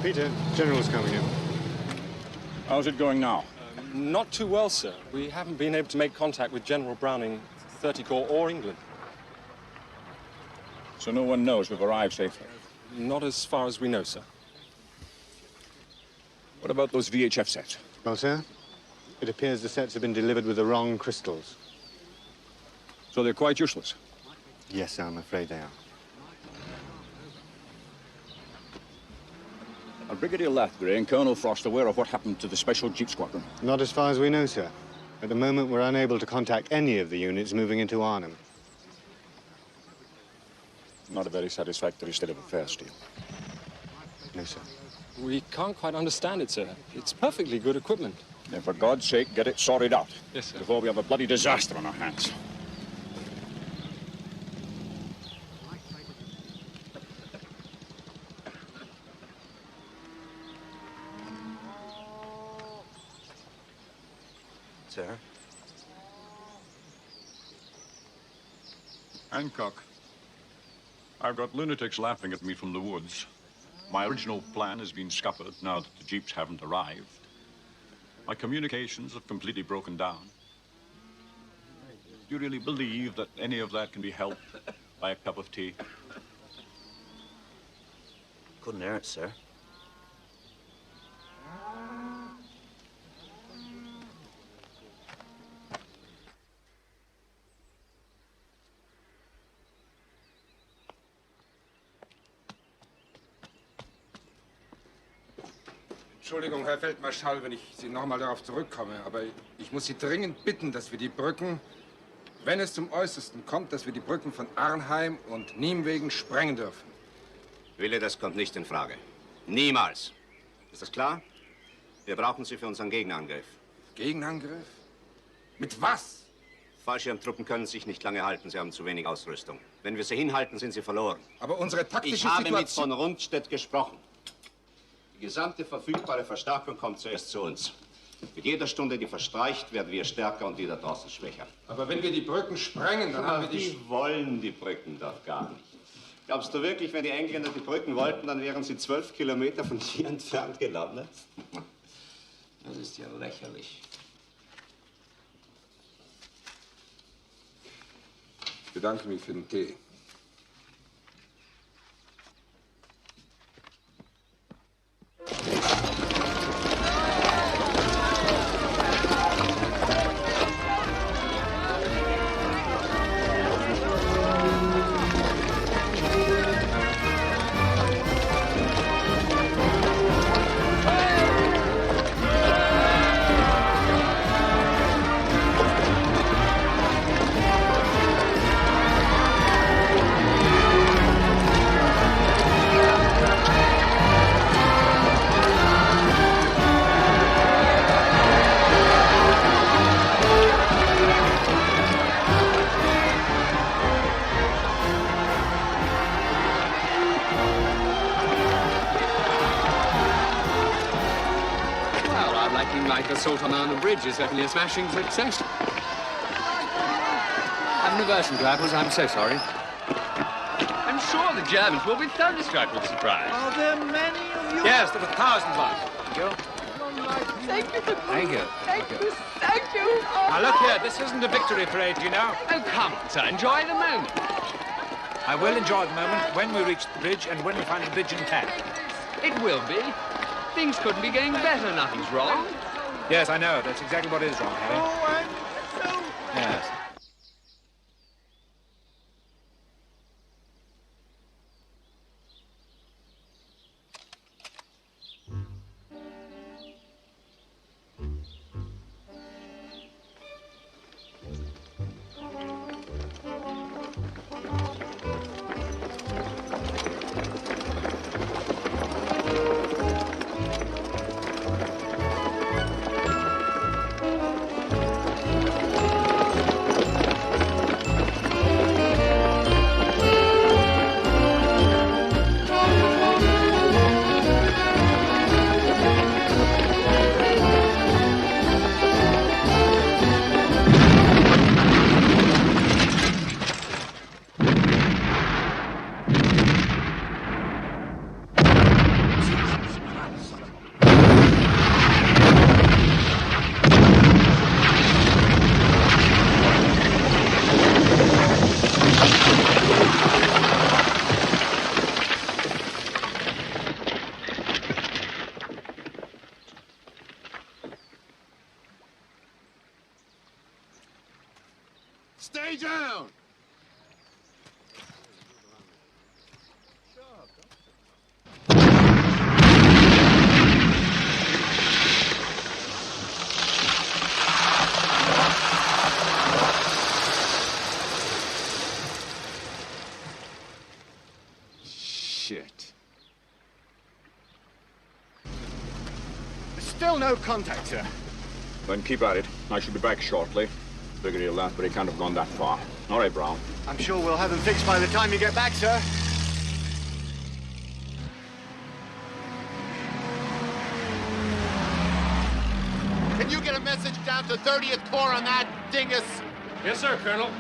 Peter, General's coming in. How's it going now? Not too well, sir. We haven't been able to make contact with General Browning, 30 Corps, or England. So no one knows we've arrived safely? Not as far as we know, sir. What about those VHF sets? Well, sir, it appears the sets have been delivered with the wrong crystals. So they're quite useless? Yes, sir, I'm afraid they are. Are Brigadier Lathbury and Colonel Frost aware of what happened to the Special Jeep Squadron? Not as far as we know, sir. At the moment, we're unable to contact any of the units moving into Arnhem. Not a very satisfactory state of affairs, Steele. No, sir. We can't quite understand it, sir. It's perfectly good equipment. Then for God's sake, get it sorted out. Yes, sir. Before we have a bloody disaster on our hands. Sir? Hancock, I've got lunatics laughing at me from the woods. My original plan has been scuppered now that the jeeps haven't arrived. My communications have completely broken down. Do you really believe that any of that can be helped by a cup of tea? Couldn't hear it, sir. Entschuldigung, Herr Feldmarschall, wenn ich Sie noch mal darauf zurückkomme, aber ich muss Sie dringend bitten, dass wir die Brücken, wenn es zum Äußersten kommt, dass wir die Brücken von Arnheim und Niemwegen sprengen dürfen. Wille, das kommt nicht in Frage. Niemals. Ist das klar? Wir brauchen sie für unseren Gegenangriff. Gegenangriff? Mit was? Fallschirmtruppen können sich nicht lange halten. Sie haben zu wenig Ausrüstung. Wenn wir sie hinhalten, sind sie verloren. Aber unsere taktische Ich habe mit Situation... von Rundstedt gesprochen. Die gesamte verfügbare Verstärkung kommt zuerst zu uns. Mit jeder Stunde, die verstreicht, werden wir stärker und die da draußen schwächer. Aber wenn wir die Brücken sprengen, dann haben wir die... Die wollen die Brücken doch gar nicht. Glaubst du wirklich, wenn die Engländer die Brücken wollten, dann wären sie 12 Kilometer von hier entfernt gelandet? Das ist ja lächerlich. Ich bedanke mich für den Tee. on the bridge is certainly a smashing success. Have an aversion to apples, I'm so sorry. I'm sure the Germans will be thoroughly struck with surprise. Are there many of you? Yes, there were thousands of us. Thank you. Thank you. Thank you. Thank you. Thank you. Now, look here, this isn't a victory parade, you know. Oh, come on, sir. Enjoy the moment. I will enjoy the moment when we reach the bridge and when we find the bridge intact. It will be. Things couldn't be going better. Nothing's wrong. Yes, I know. That's exactly what is wrong, Harry. Oh, I'm so... Yes. Stay down! Shit. Still no contact, sir. Then keep at it. I should be back shortly. Figured he'll laugh, but he can't have gone that far. All right, Brown. I'm sure we'll have them fixed by the time you get back, sir. Can you get a message down to 30th Corps on that dingus? Yes, sir, Colonel.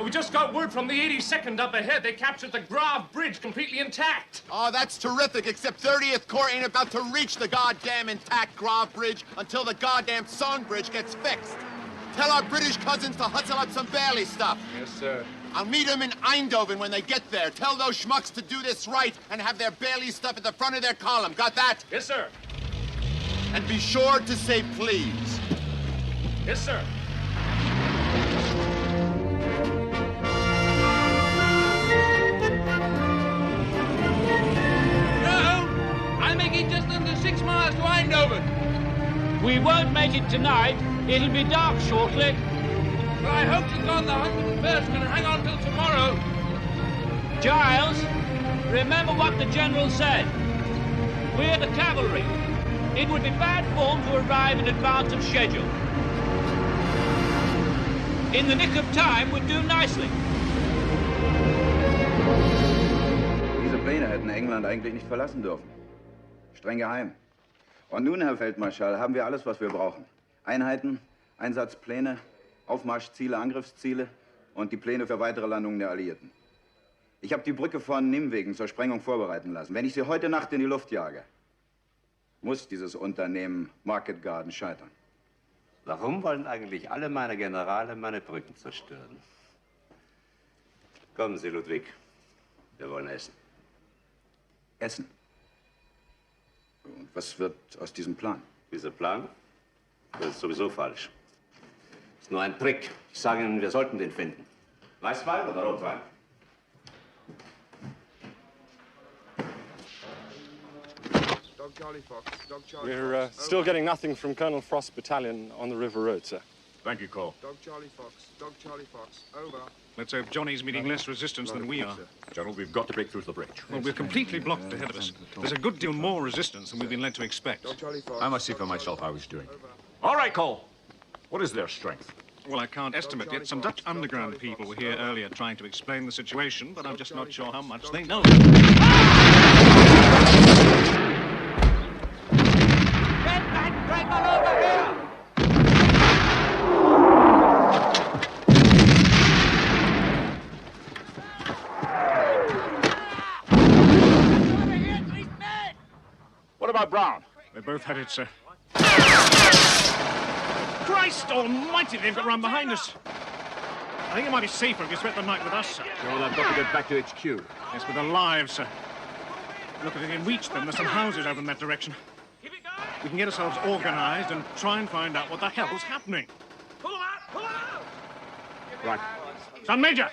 We just got word from the 82nd up ahead. They captured the Grave Bridge completely intact. Oh, that's terrific, except 30th Corps ain't about to reach the goddamn intact Grave Bridge until the goddamn Somme Bridge gets fixed. Tell our British cousins to hustle up some Bailey stuff. Yes, sir. I'll meet them in Eindhoven when they get there. Tell those schmucks to do this right and have their Bailey stuff at the front of their column. Got that? Yes, sir. And be sure to say please. Yes, sir. I'll make it just under 6 miles to Eindhoven. We won't make it tonight. It'll be dark shortly. But I hope to God the 101st can hang on till tomorrow. Giles, remember what the General said. We're the cavalry. It would be bad form to arrive in advance of schedule. In the nick of time would do nicely. Diese Pläne hätten England eigentlich nicht verlassen dürfen. Streng geheim. Und nun, Herr Feldmarschall, haben wir alles, was wir brauchen. Einheiten, Einsatzpläne, Aufmarschziele, Angriffsziele und die Pläne für weitere Landungen der Alliierten. Ich habe die Brücke von Nimwegen zur Sprengung vorbereiten lassen. Wenn ich sie heute Nacht in die Luft jage, muss dieses Unternehmen Market Garden scheitern. Warum wollen eigentlich alle meine Generale meine Brücken zerstören? Kommen Sie, Ludwig. Wir wollen essen. Essen? Und was wird aus diesem Plan? Dieser Plan? Das ist sowieso falsch. Das ist nur ein Trick. Ich sage Ihnen, wir sollten den finden. Weißwein oder Rotwein? Dog Charlie Fox, Dog Charlie We're Fox. still getting nothing from Colonel Frost's battalion on the River Road, sir. Thank you, Cole. Dog Charlie Fox, Dog Charlie Fox, over. Let's hope Johnny's meeting less resistance than we are. General, we've got to break through to the bridge. Well, we're completely blocked ahead of us. There's a good deal more resistance than we've been led to expect. I must see for myself how he's doing. All right, Cole. What is their strength? Well, I can't estimate yet. Some Dutch underground people were here earlier trying to explain the situation, but I'm just not sure how much they know. Get that dragon over here! Brown. They both had it, sir. Christ almighty, they've got round behind us. I think it might be safer if you spent the night with us, sir. Well, I've got to get back to HQ. Yes, but they're live, sir. Look, if we can reach them, there's some houses over in that direction. We can get ourselves organized and try and find out what the hell's happening. Pull him out! Pull him out! Right. Sergeant Major!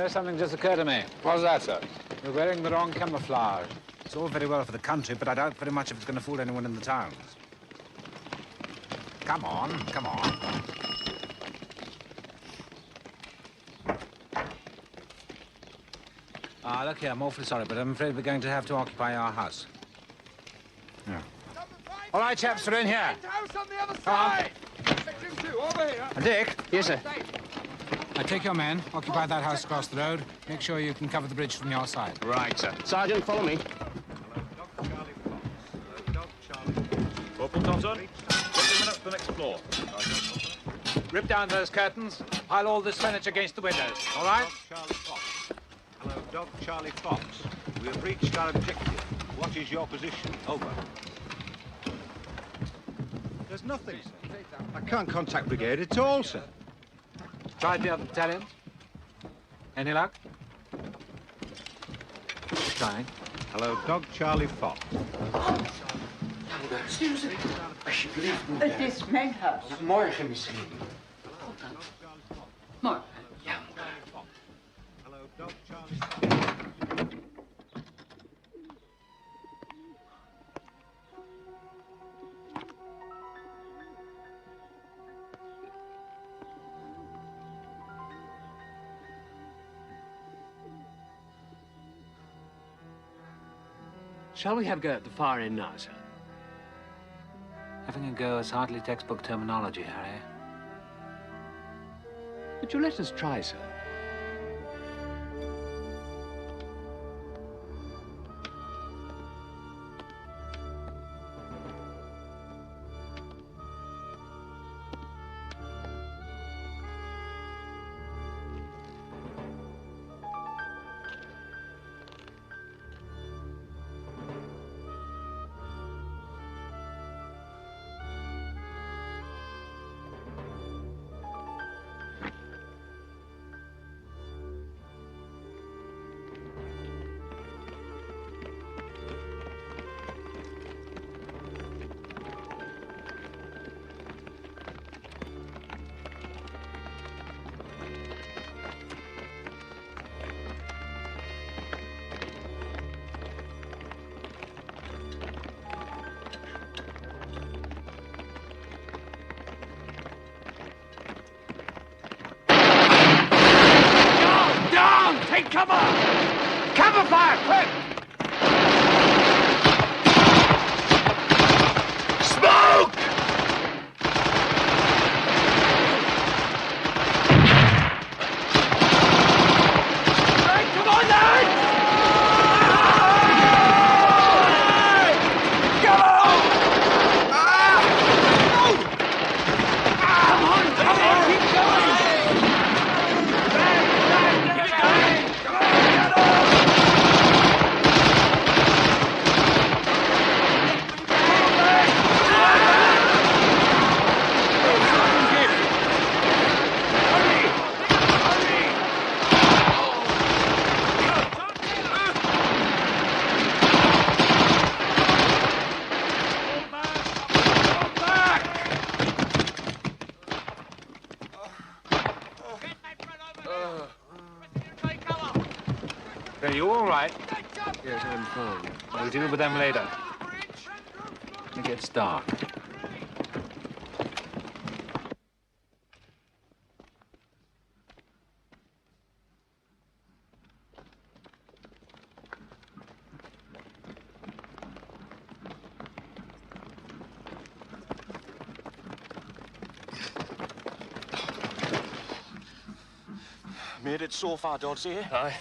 Something just occurred to me. What's that, sir? You're wearing the wrong camouflage. It's all very well for the country, but I doubt very much if it's going to fool anyone in the towns. Come on, come on. Look here, I'm awfully sorry, but I'm afraid we're going to have to occupy our house. Yeah. All right, chaps, we're in here. House on the other side! Section 2, over here. Dick? Yes, sir. Now, take your men, occupy that house across the road. Make sure you can cover the bridge from your side. Right, sir. Sergeant, follow me. Corporal Thompson, 20 minutes to the next floor. Rip down those curtains. Pile all this furniture against the windows. All right? Charlie Fox. Hello, Dog Charlie Fox. We have reached our objective. What is your position? Over. There's nothing, sir. I can't contact brigade at all, sir. Tried the other battalions? Any luck? Trying. Hello, Dog Charlie Fox. Susan, alsjeblieft. Het is mijn huis. Morgen misschien. Morgen. Ja. Hello, Dog Charlie Fox. Shall we have a go at the far end now, sir? Having a go is hardly textbook terminology, Harry. But you let us try, sir. Are you all right? Yes, I'm fine. We'll deal with them later. It gets dark. Made it so far, Doddsy, eh? Aye.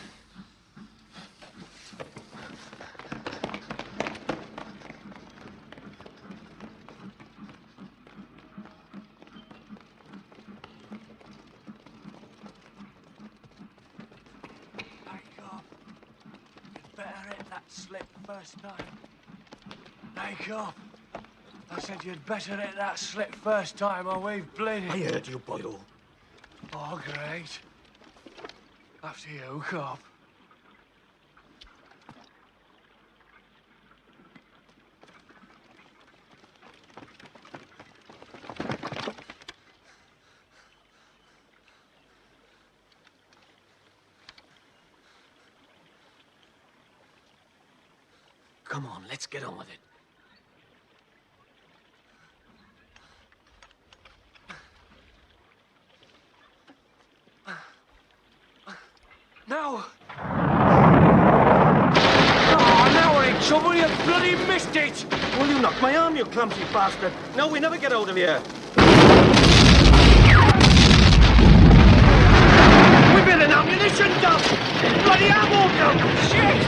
Slip first time. Wake up. I said you'd better hit that slip first time or we've bleeding. I heard you, Boyle. Oh, great. After you, cop. Come on, let's get on with it. Now! Oh, now we're in trouble, you bloody missed it! Well, you knocked my arm, you clumsy bastard. Now we never get out of here. We've been an ammunition dump! Bloody ammo dump! Shit!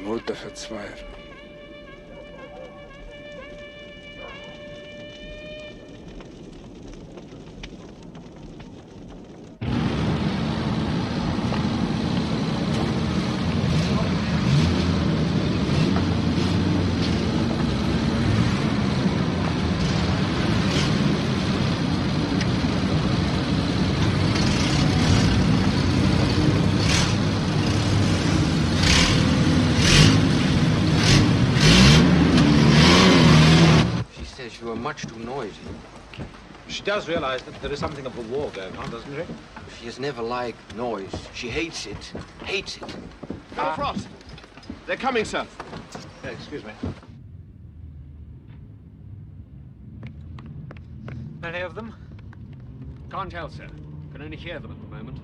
Mut der Verzweiflung. You were much too noisy. She does realize that there is something of a war going on, doesn't she? She has never liked noise. She hates it. Hates it. Colonel Frost! They're coming, sir. Excuse me. Many of them? Can't tell, sir. Can only hear them at the moment.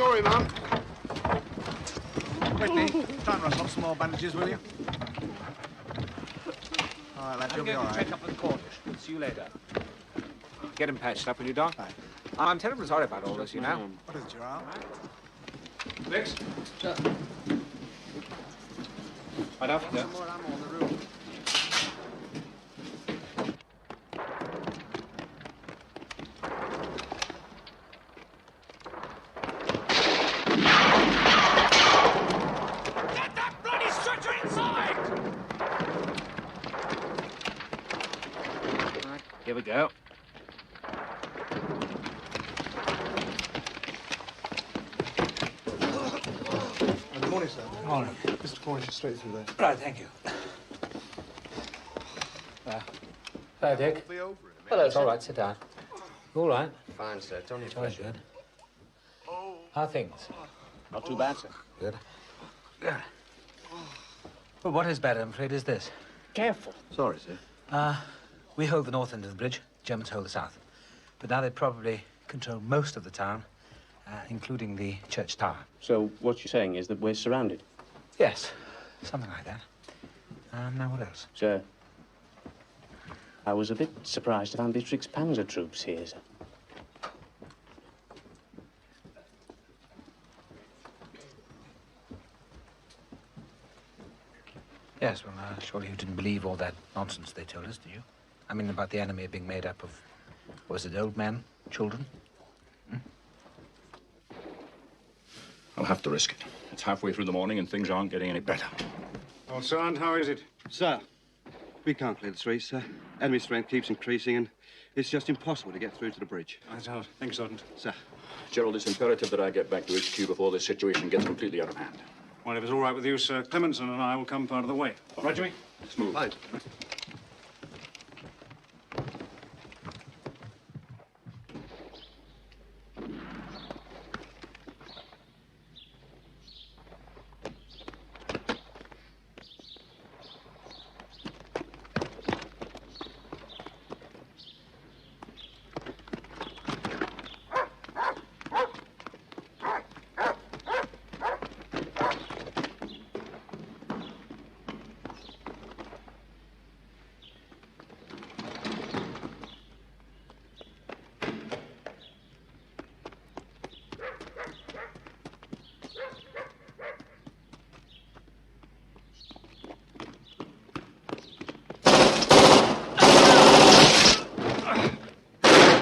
Sorry, Mum. Whitney, try and rustle up some more bandages, will you? All right, lads, I'm you'll be going all to right. check up with Cornish. We'll see you later. Get him patched up, will you, Doc? Right. I'm terribly sorry about all this, you know. What is it, your arm? Vix? Sir. Right up? Yeah. Some more ammo on the roof. Get that bloody stretcher inside! Right, here we go. Good morning, sir. Morning. Mr. Cornish is straight through there. Right, thank you. Hello, Dick. Hello, it's all right. Sit down. All right. Fine, sir. It's only a Jolly pleasure. good. How are things? Not too bad, sir. Good. Good. Well, what is bad, I'm afraid, is this. Careful. Sorry, sir. We hold the north end of the bridge. Germans hold the south. But now they probably control most of the town, including the church tower. So what you're saying is that we're surrounded? Yes, something like that. Now what else? Sir, I was a bit surprised to find Dietrich's panzer troops here, sir. Yes, well, surely you didn't believe all that nonsense they told us, do you? I mean, about the enemy being made up of, what was it, old men, children? I'll have to risk it. It's halfway through the morning and things aren't getting any better. Well, Sergeant, how is it? Sir, we can't clear the streets, sir. Enemy strength keeps increasing, and it's just impossible to get through to the bridge. That's out. Thank you, Sergeant. Sir. Gerald, it's imperative that I get back to HQ before this situation gets completely out of hand. Well, if it's all right with you, Sir Clemenson and I will come part of the way. Right, Jimmy? Smooth. Right.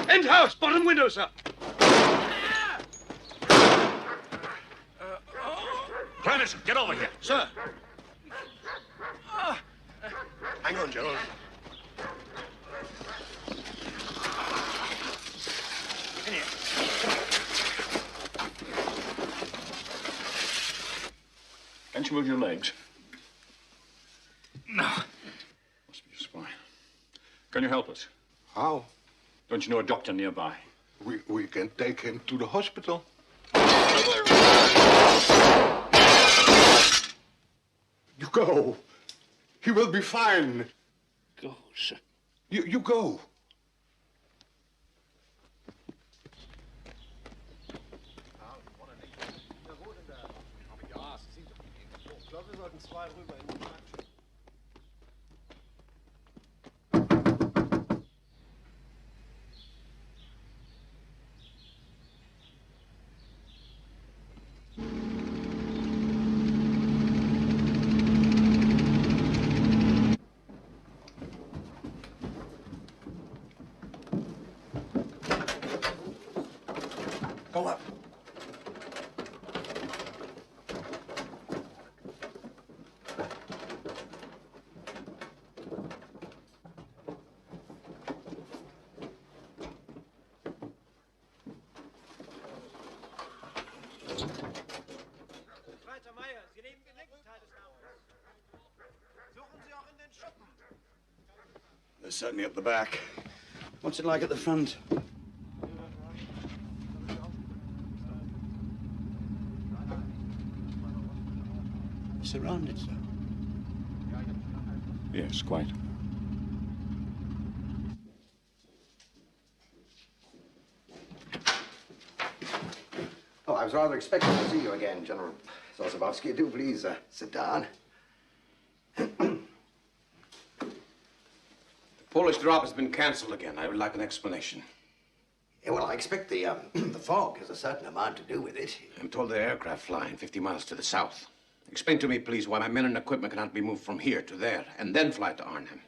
End house, bottom window, sir. Clemenson, get over here. Sir. Hang on, Gerald. In here. Can't you move your legs? No. Must be a spy. Can you help us? How? Don't you know a doctor nearby? We can take him to the hospital. You go. He will be fine. Go, sir. You go. Go up. They're certainly at the back. What's it like at the front? Surrounded, sir. Yes, quite. Oh, I was rather expecting to see you again, General Sosabowski. Do please sit down. The Polish drop has been cancelled again. I would like an explanation. Yeah, well, I expect the fog has a certain amount to do with it. I'm told there are aircraft flying 50 miles to the south. Explain to me, please, why my men and equipment cannot be moved from here to there and then fly to Arnhem.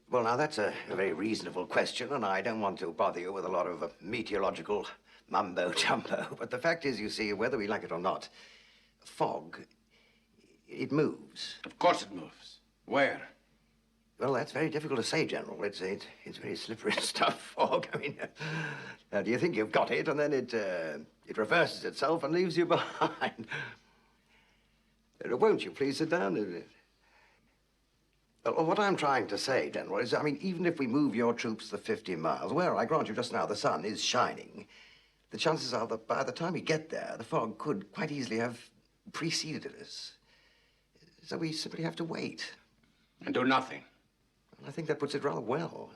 Well, now, that's a very reasonable question, and I don't want to bother you with a lot of meteorological mumbo-jumbo. But the fact is, you see, whether we like it or not, fog, it moves. Of course it moves. Where? Well, that's very difficult to say, General. It's very slippery stuff, fog. I mean, do you think you've got it, and then it reverses itself and leaves you behind? Won't you please sit down? Well, what I'm trying to say, General, is, I mean, even if we move your troops the 50 miles, where, I grant you just now, the sun is shining, the chances are that by the time we get there, the fog could quite easily have preceded us. So we simply have to wait. And do nothing. I think that puts it rather well.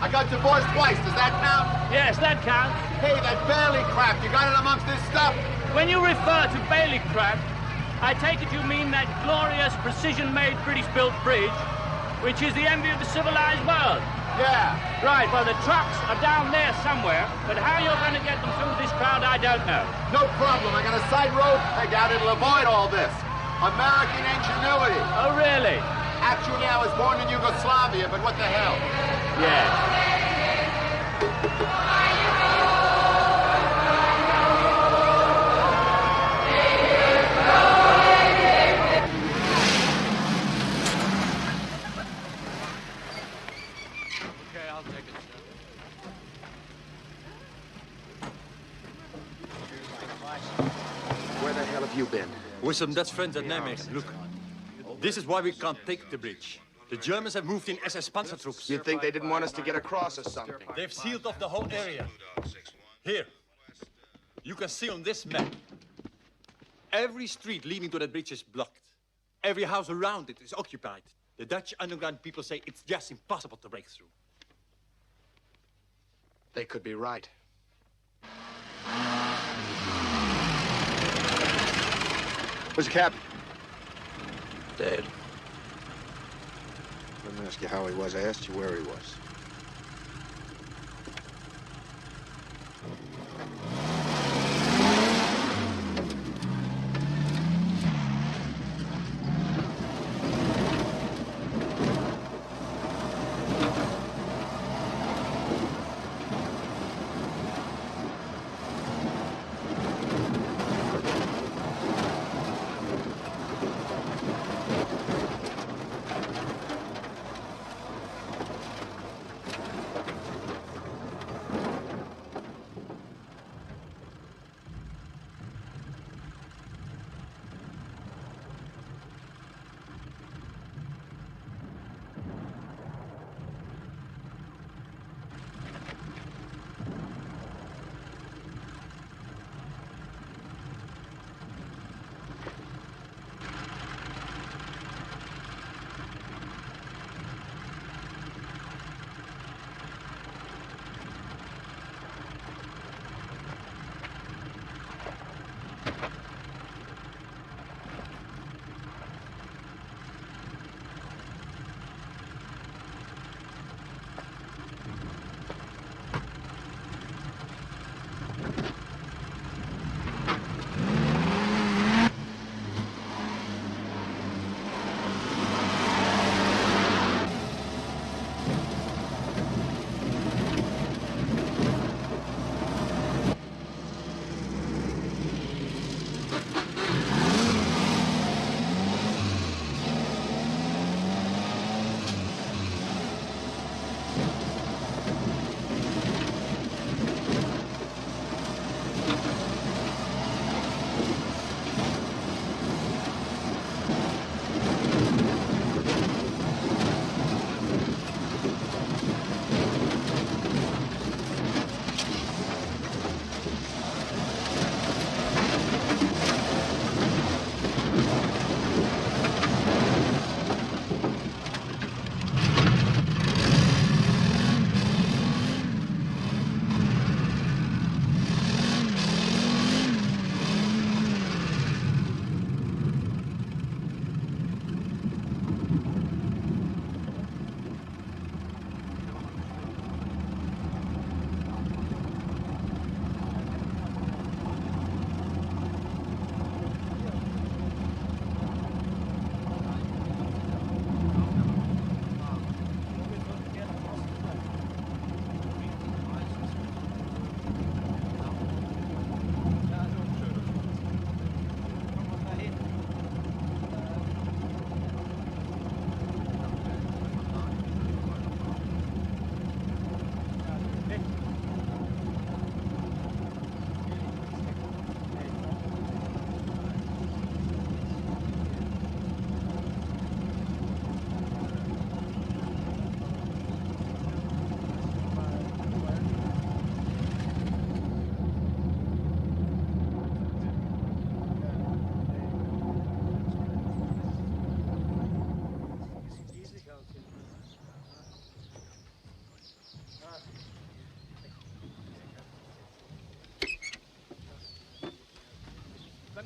I got divorced twice. Does that count? Yes, that counts. Hey, that Bailey crap, you got it amongst this stuff? When you refer to Bailey crap, I take it you mean that glorious, precision-made British-built bridge, which is the envy of the civilized world. Yeah. Right, well, the trucks are down there somewhere, but how you're going to get them through this crowd, I don't know. No problem. I got a side road. I doubt it'll avoid all this. American ingenuity. Oh, really? Actually, I was born in Yugoslavia, but what the hell? Yeah. Okay, I'll take it, sir. Where the hell have you been? With some Dutch friends at Nijmegen. Look, this is why we can't take the bridge. The Germans have moved in SS panzer troops. You'd think they didn't want us to get across or something. They've sealed off the whole area. Here, you can see on this map, every street leading to that bridge is blocked. Every house around it is occupied. The Dutch underground people say it's just impossible to break through. They could be right. Where's the captain? Dead. I didn't ask you how he was. I asked you where he was.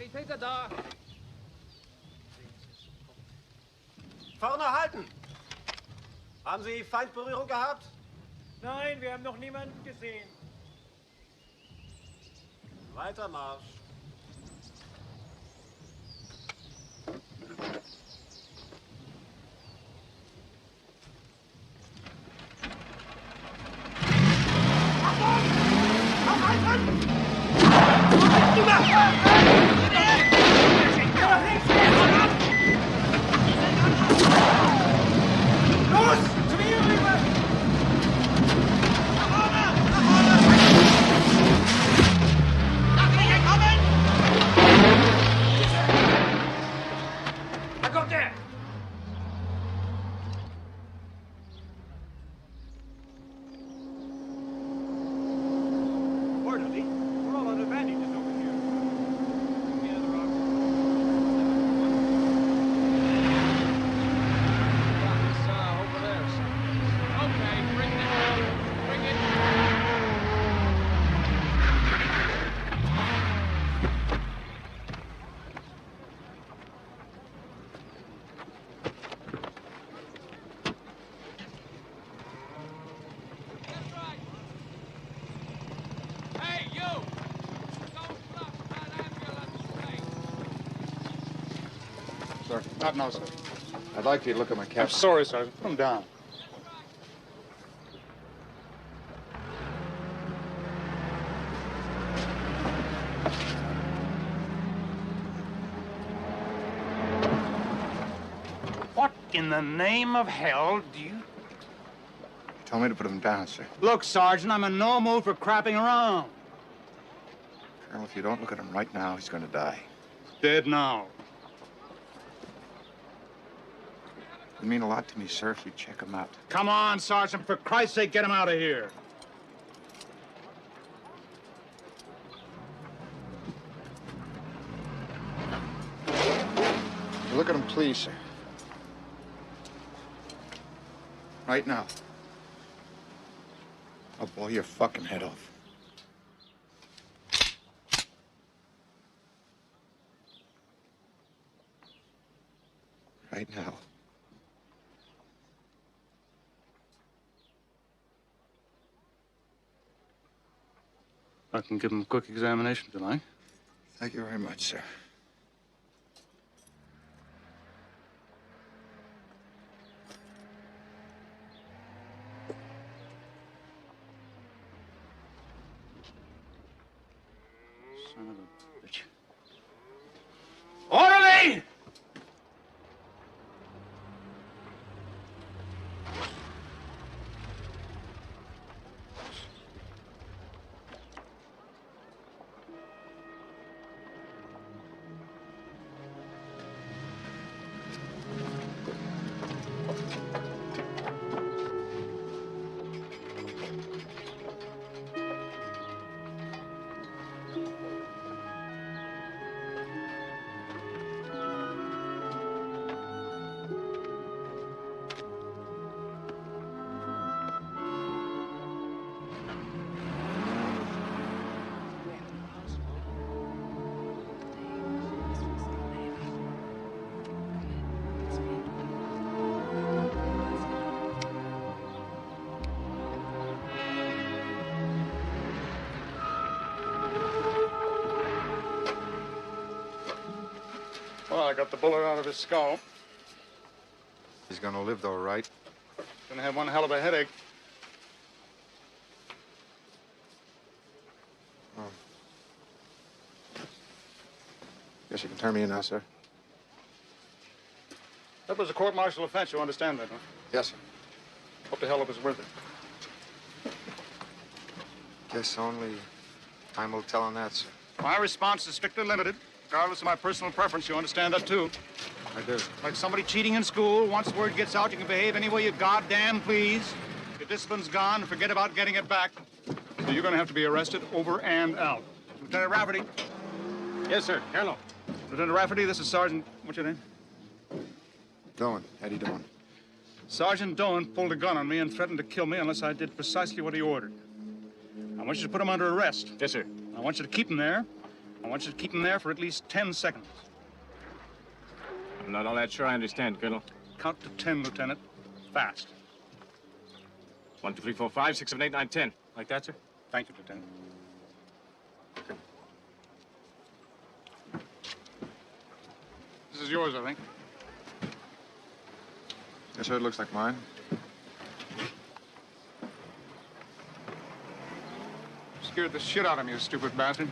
Sanitäter da! Vorne halten! Haben Sie Feindberührung gehabt? Nein, wir haben noch niemanden gesehen. Weiter Marsch. Los! Zu mir rüber! Da kommt er! Orderly, we're all under bandages over here. Okay, bring it. Bring it. Hey, you! Don't bluff that ambulance thing. Sir, not now, sir. I'd like you to look at my cap. I'm sorry, Sergeant. Put him down. What in the name of hell do you... You told me to put him down, sir. Look, Sergeant, I'm in no mood for crapping around. Colonel, if you don't look at him right now, he's going to die. Dead now. It'd mean a lot to me, sir, if you check him out. Come on, Sergeant. For Christ's sake, get him out of here. Look at him, please, sir. Right now. I'll blow your fucking head off. Right now. I can give him a quick examination if you like. Thank you very much, sir. Son of a bitch. Orderly! Well, I got the bullet out of his skull. He's gonna live, though, right? Gonna have one hell of a headache. Oh. Guess you can turn me in now, sir. That was a court-martial offense. You understand that, huh? Yes, sir. What the hell it was worth it? Guess only time will tell on that, sir. My response is strictly limited, regardless of my personal preference. You understand that, too? I do. Like somebody cheating in school. Once word gets out, you can behave any way you goddamn please. Your discipline's gone. Forget about getting it back. So you're going to have to be arrested over and out. Lieutenant Rafferty. Yes, sir. Colonel. Lieutenant Rafferty, this is Sergeant... What's your name? Doan. Eddie Doan. Sergeant Doan pulled a gun on me and threatened to kill me unless I did precisely what he ordered. I want you to put him under arrest. Yes, sir. I want you to keep him there I want you to keep him there for at least 10 seconds. I'm not all that sure I understand, Colonel. Count to 10, Lieutenant. Fast. 1, 2, 3, 4, 5, 6, 7, 8, 9, 10. Like that, sir? Thank you, Lieutenant. This is yours, I think. Yes, sir, it looks like mine. Scared the shit out of me, you stupid bastard.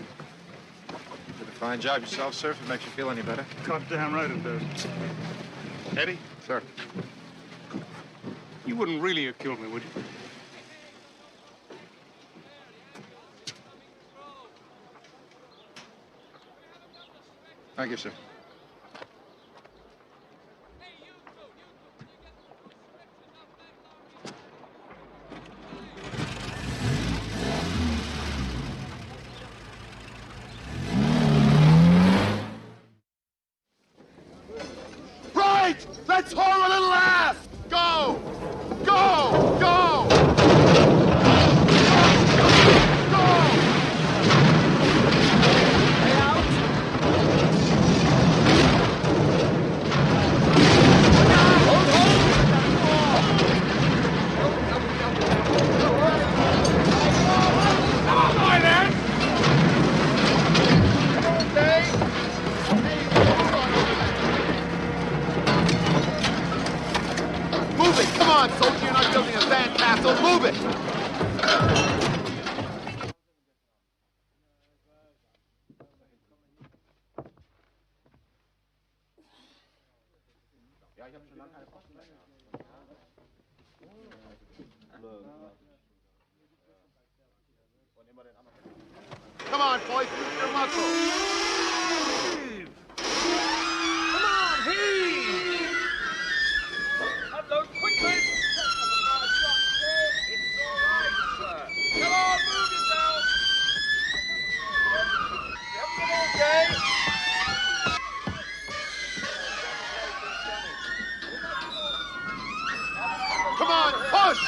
Did a fine job yourself, sir, if it makes you feel any better. Goddamn right it does. Eddie? Sir. You wouldn't really have killed me, would you? Thank you, sir. Right! Let's haul a little ass! Go! Go! Go! Move it! Come on, soldier! You're not building a sandcastle. Move it! Come on, boys, use your muscles. Come on, heave! Unload quickly! It's all right, sir. Come on, move yourself! You haven't been all day? Come on, push!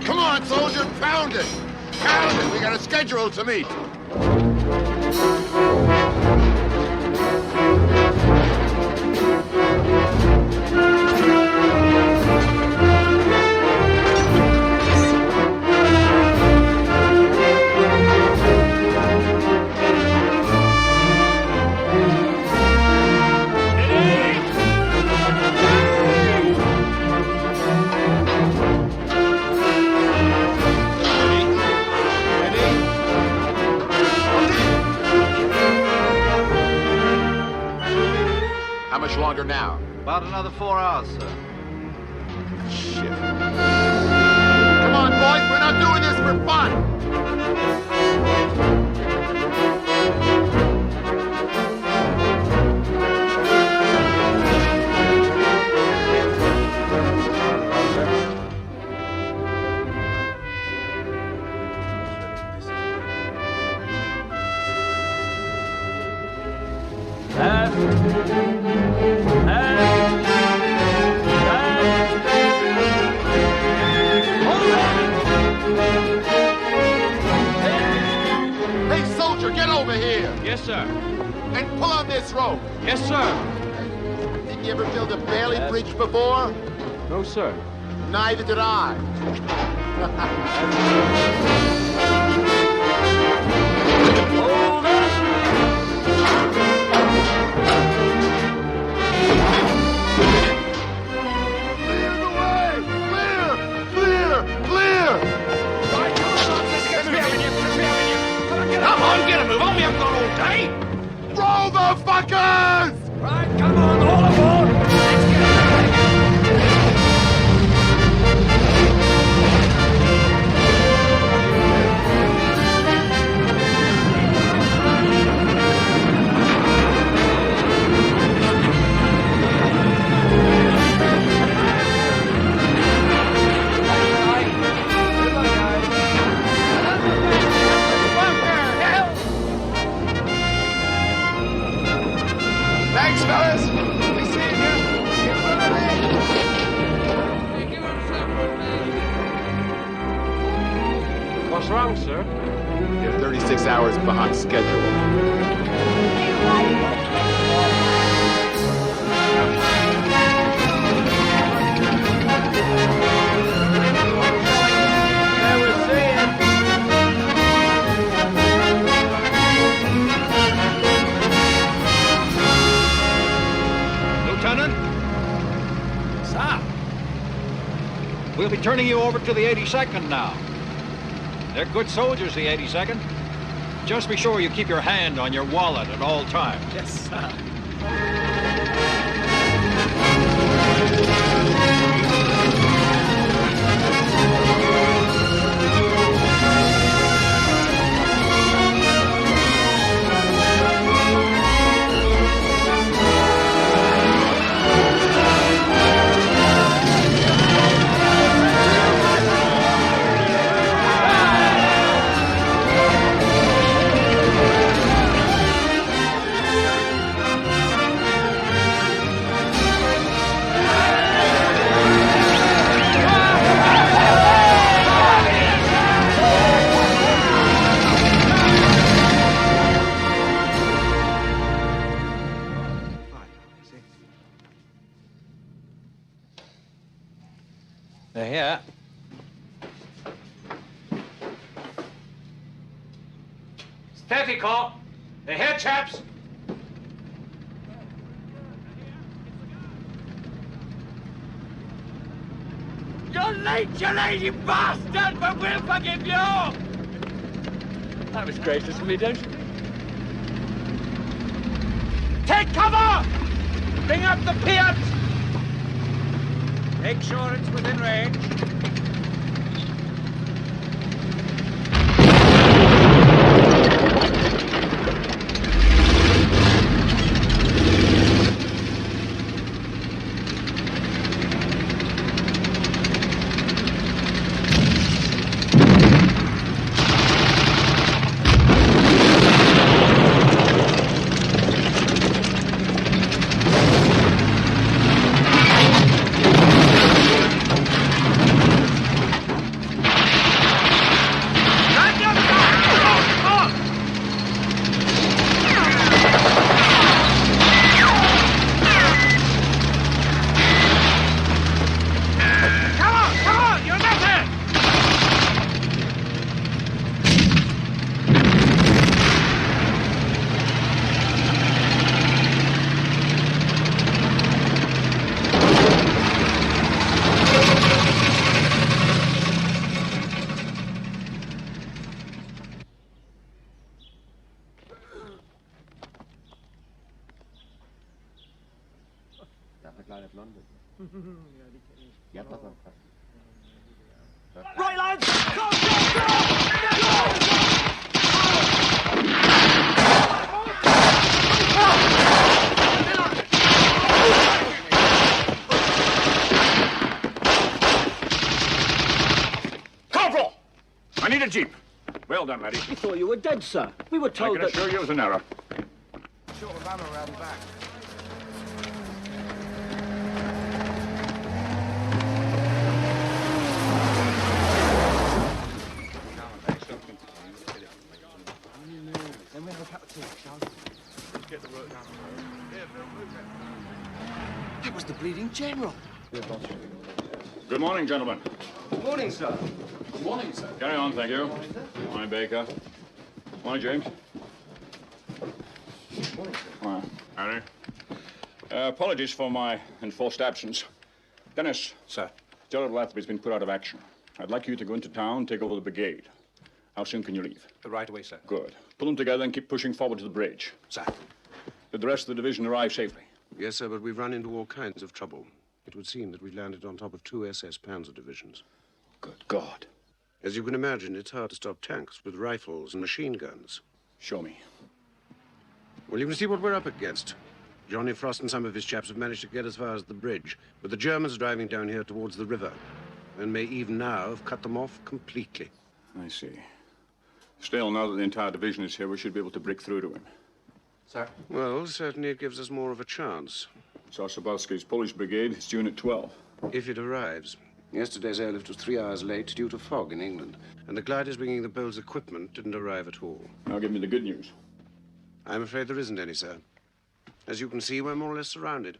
Come on, soldier, pound it! Pound it! We got a schedule to meet. How much longer now? About another 4 hours, sir. Shit. Come on, boys, we're not doing this for fun. Hey, soldier, get over here. Yes, sir. And pull on this rope. Yes, sir. Did you ever build a Bailey Bridge before? No, sir. Neither did I. Clear the way! Clear! Clear! Clear! Come on, get a move on. We haven't got all day. Roll the fuckers! Right, come on, all aboard. fellas. We see you. Get ready. What's wrong, sir? You're 36 hours behind schedule. Lieutenant? Sir? We'll be turning you over to the 82nd now. They're good soldiers, the 82nd. Just be sure you keep your hand on your wallet at all times. Yes, sir. They're here. Steady, call. They're here, chaps. You're late, you lazy bastard, but we'll forgive you! That was gracious of me, don't you? Take cover! Bring up the Fiat! Make sure it's within range. Right, lads! Go, go, go! Corporal! I need a jeep. Well done, laddie. We thought you were dead, sir. We were told I can assure you it was an error. Short of ammo around back. Then we'll have a cup of tea, shall we? Let's get the work done. Yeah, Bill, move it. That was the bleeding general. Good morning, gentlemen. Good morning, sir. Good morning, sir. Carry on, thank you. Morning, Baker. Morning, James. Morning, sir. Morning. Harry. Apologies for my enforced absence. Dennis. Sir. Gerald Lathby's been put out of action. I'd like you to go into town, take over the brigade. How soon can you leave? Right away, sir. Good. Pull them together and keep pushing forward to the bridge. Sir. Did the rest of the division arrive safely? Yes, sir, but we've run into all kinds of trouble. It would seem that we've landed on top of 2 SS Panzer divisions. Good God. As you can imagine, it's hard to stop tanks with rifles and machine guns. Show me. Well, you can see what we're up against. Johnny Frost and some of his chaps have managed to get as far as the bridge, but the Germans are driving down here towards the river, and may even now have cut them off completely. I see. Still, now that the entire division is here, we should be able to break through to him. Sir? Well, certainly it gives us more of a chance. Sosabowski's Polish brigade is due in at 12. If it arrives. Yesterday's airlift was 3 hours late due to fog in England. And the gliders bringing the Bowles equipment didn't arrive at all. Now give me the good news. I'm afraid there isn't any, sir. As you can see, we're more or less surrounded.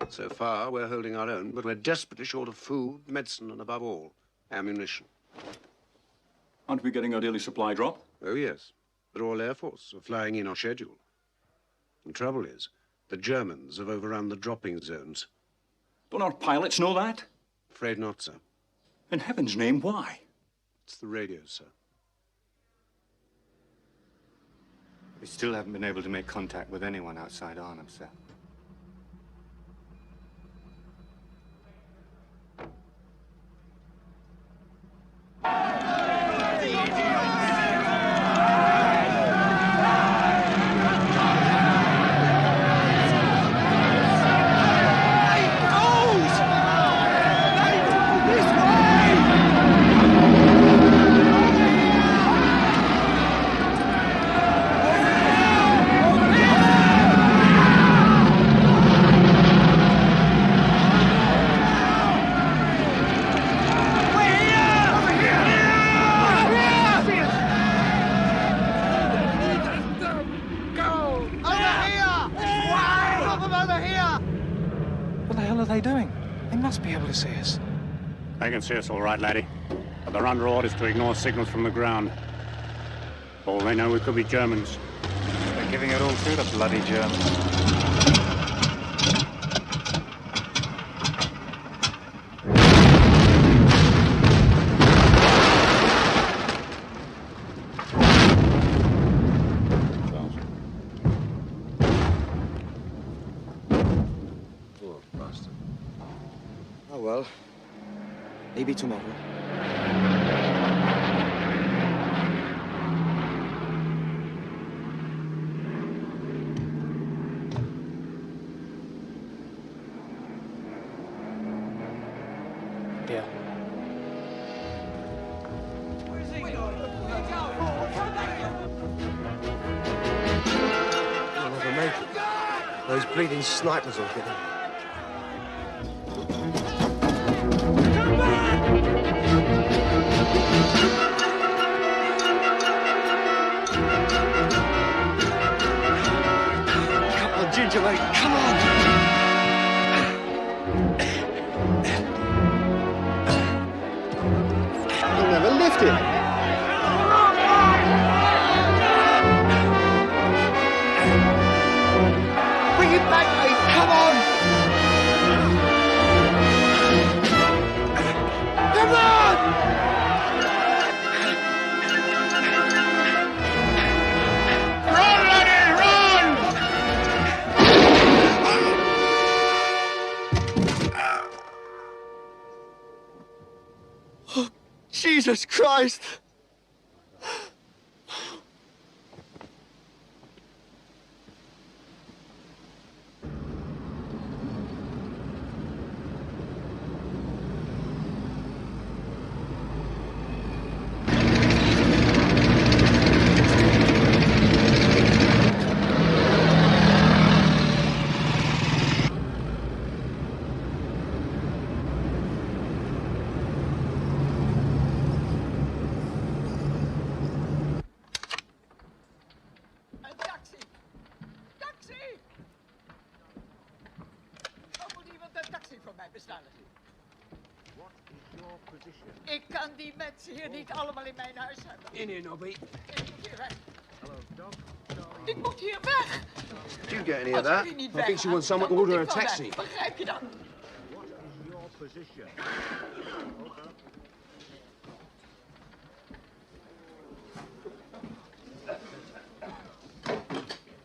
So far, we're holding our own, but we're desperately short of food, medicine, and above all, ammunition. Aren't we getting our daily supply drop? Oh, yes. The Royal Air Force are flying in on schedule. The trouble is, the Germans have overrun the dropping zones. Don't our pilots know that? Afraid not, sir. In heaven's name, why? It's the radios, sir. We still haven't been able to make contact with anyone outside Arnhem, sir. They can see us all right, laddie. But they're under orders to ignore signals from the ground. For all they know, we could be Germans. They're giving it all to the bloody Germans. Poor bastard. Oh, well. Maybe tomorrow. Here. We'll never make it. Those bleeding snipers will get him. Come on, Ginger, mate, come on! You'll never lift it. Bring it back, mate, come on! Come on! Run, laddie, run! Oh, Jesus Christ! Ik kan die mensen hier niet allemaal in mijn huis hebben. In here, Nobby. Ik moet hier weg. Ik moet hier weg. Did you get any of Als that? ik hier niet I weg think she ga, wants someone to dan moet order a ik wel taxi. weg. Begrijp je dat? Your position.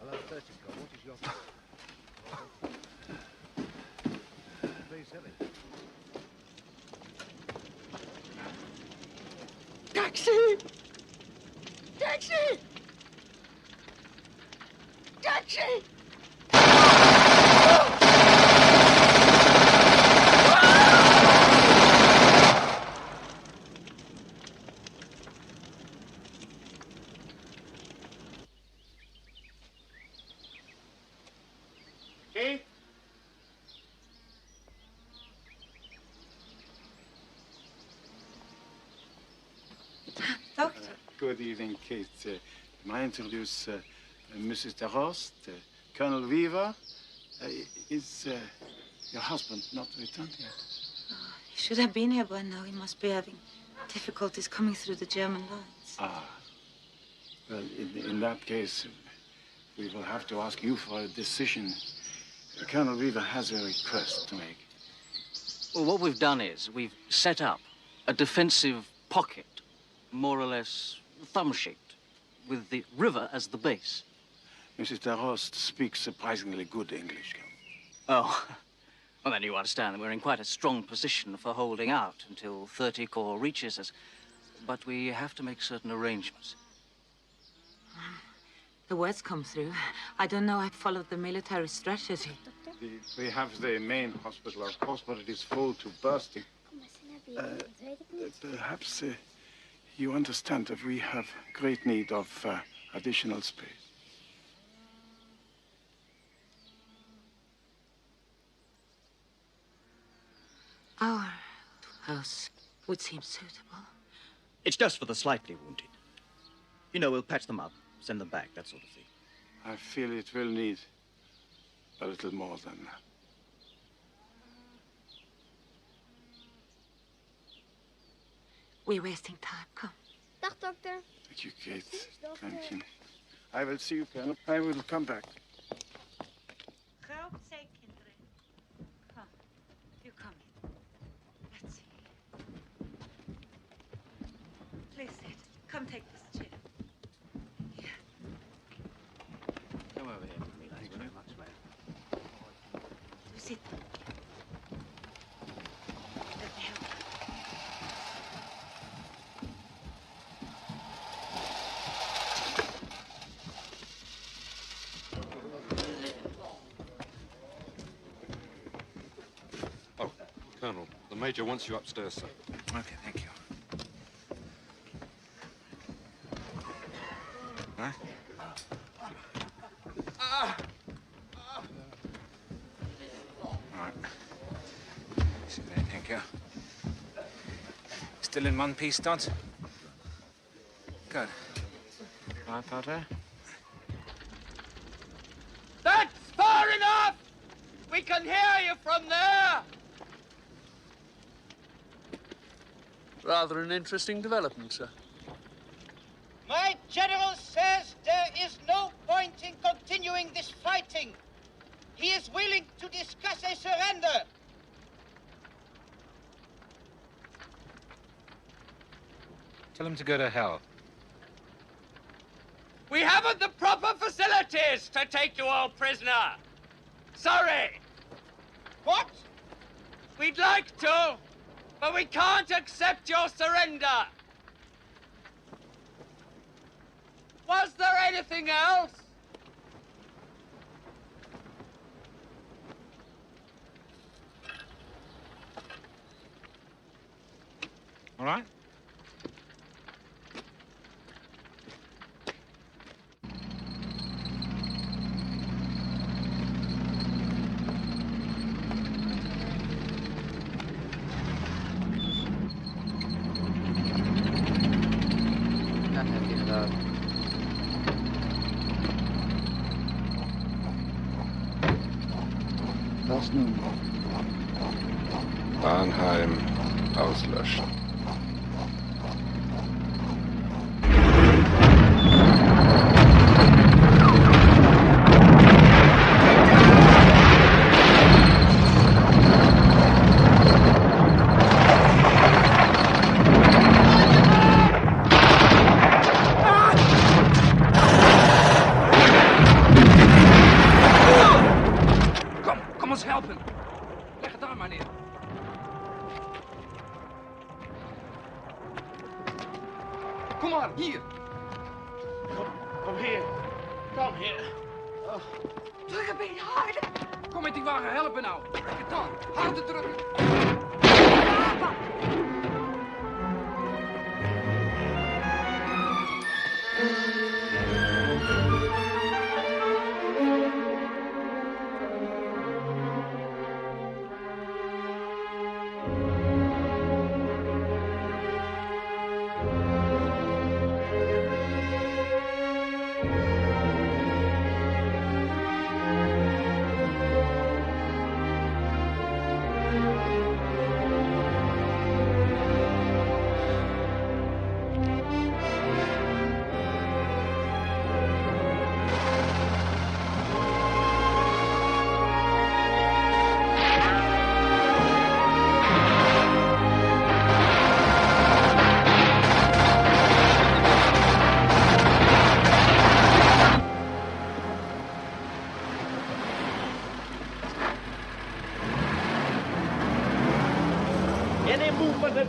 Hello, Vertigo. What is your... Please, Ellie. Taxi! Taxi! Taxi! Good evening, Kate. May I introduce Mrs. DeRost, Colonel Weaver. Is your husband not returned yet? He should have been here by now. He must be having difficulties coming through the German lines. Ah. Well, in that case, we will have to ask you for a decision. Colonel Weaver has a request to make. Well, what we've done is we've set up a defensive pocket, more or less thumb-shaped, with the river as the base. Mrs. DeRost speaks surprisingly good English. Oh, well, then you understand that we're in quite a strong position for holding out until 30 Corps reaches us. But we have to make certain arrangements. The words come through. I don't know. I followed the military strategy. We have the main hospital, of course, but it is full to bursting. Perhaps you understand that we have great need of additional space. Our house would seem suitable. It's just for the slightly wounded. You know, we'll patch them up, send them back, that sort of thing. I feel it will need a little more than that. We're wasting time. Come. Dag, dokter. Thank you, Kate. Thank you. I will see you, Colonel. I will come back. Go, say, kinderen. Come. You come in. Let's see. Please sit. Come take this chair. Here. Come over here with me. Thanks very much, ma'am. You sit. Let me help you. Colonel, the Major wants you upstairs, sir. Okay, thank you. Huh? All right. Sit there, thank you. Still in one piece, Dodds? Good. Right, Potter? That's far enough! We can hear you from there! Rather an interesting development, sir. My general says there is no point in continuing this fighting. He is willing to discuss a surrender. Tell him to go to hell. We haven't the proper facilities to take you all prisoner. Sorry. What? We'd like to, but we can't accept your surrender. Was there anything else? All right? Was nun? Arnheim auslöschen. Kom ons helpen. Leg het daar maar neer. Kom maar, hier. Kom hier. Kom hier. Druk een beetje harder. Kom met die wagen, helpen nou. Trek het aan. Harder drukken.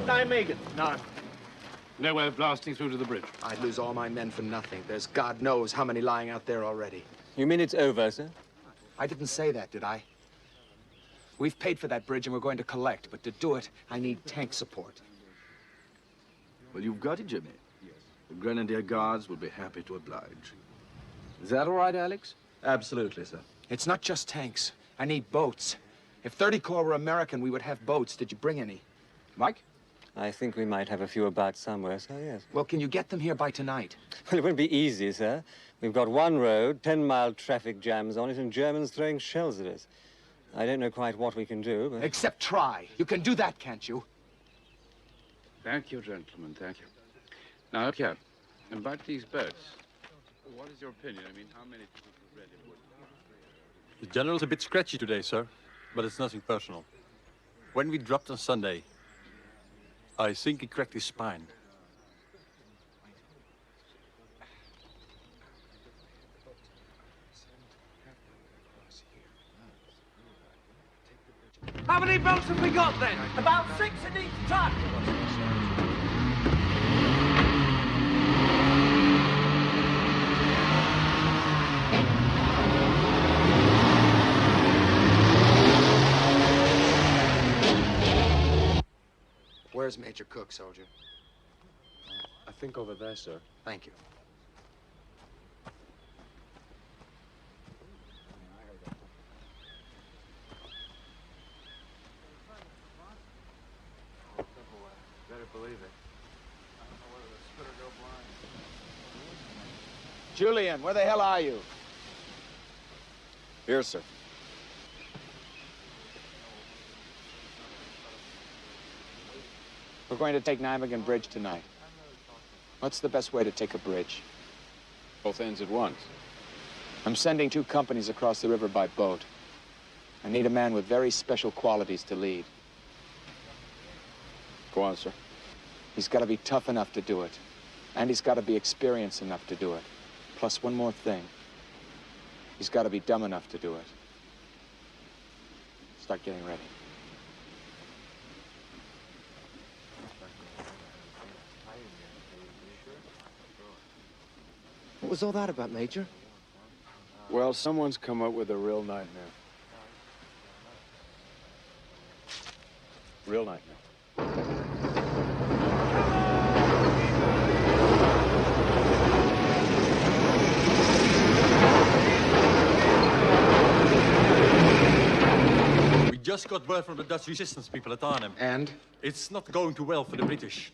Nijmegen? None. No way of blasting through to the bridge. I'd lose all my men for nothing. There's God knows how many lying out there already. You mean it's over, sir? I didn't say that, did I? We've paid for that bridge and we're going to collect, but to do it, I need tank support. Well, you've got it, Jimmy. The Grenadier Guards will be happy to oblige. Is that all right, Alex? Absolutely, sir. It's not just tanks. I need boats. If 30 Corps were American, we would have boats. Did you bring any? Mike? I think we might have a few about somewhere, sir, yes. Well, can you get them here by tonight? Well, it won't be easy, sir. We've got one road, 10-mile traffic jams on it, and Germans throwing shells at us. I don't know quite what we can do, but... Except try. You can do that, can't you? Thank you, gentlemen, thank you. Now, look here. About these boats, what is your opinion? I mean, how many people could really would? The general's a bit scratchy today, sir, but it's nothing personal. When we dropped on Sunday, I think he cracked his spine. How many boats have we got then? About 6 in each tug. Where's Major Cook, soldier? I think over there, sir. Thank you. Better believe it. Julian, where the hell are you? Here, sir. We're going to take Nijmegen Bridge tonight. What's the best way to take a bridge? Both ends at once. I'm sending 2 companies across the river by boat. I need a man with very special qualities to lead. Go on, sir. He's got to be tough enough to do it. And he's got to be experienced enough to do it. Plus one more thing. He's got to be dumb enough to do it. Start getting ready. What was all that about, Major? Well, someone's come up with a real nightmare. Real nightmare. We just got word from the Dutch resistance people at Arnhem. And? It's not going too well for the British.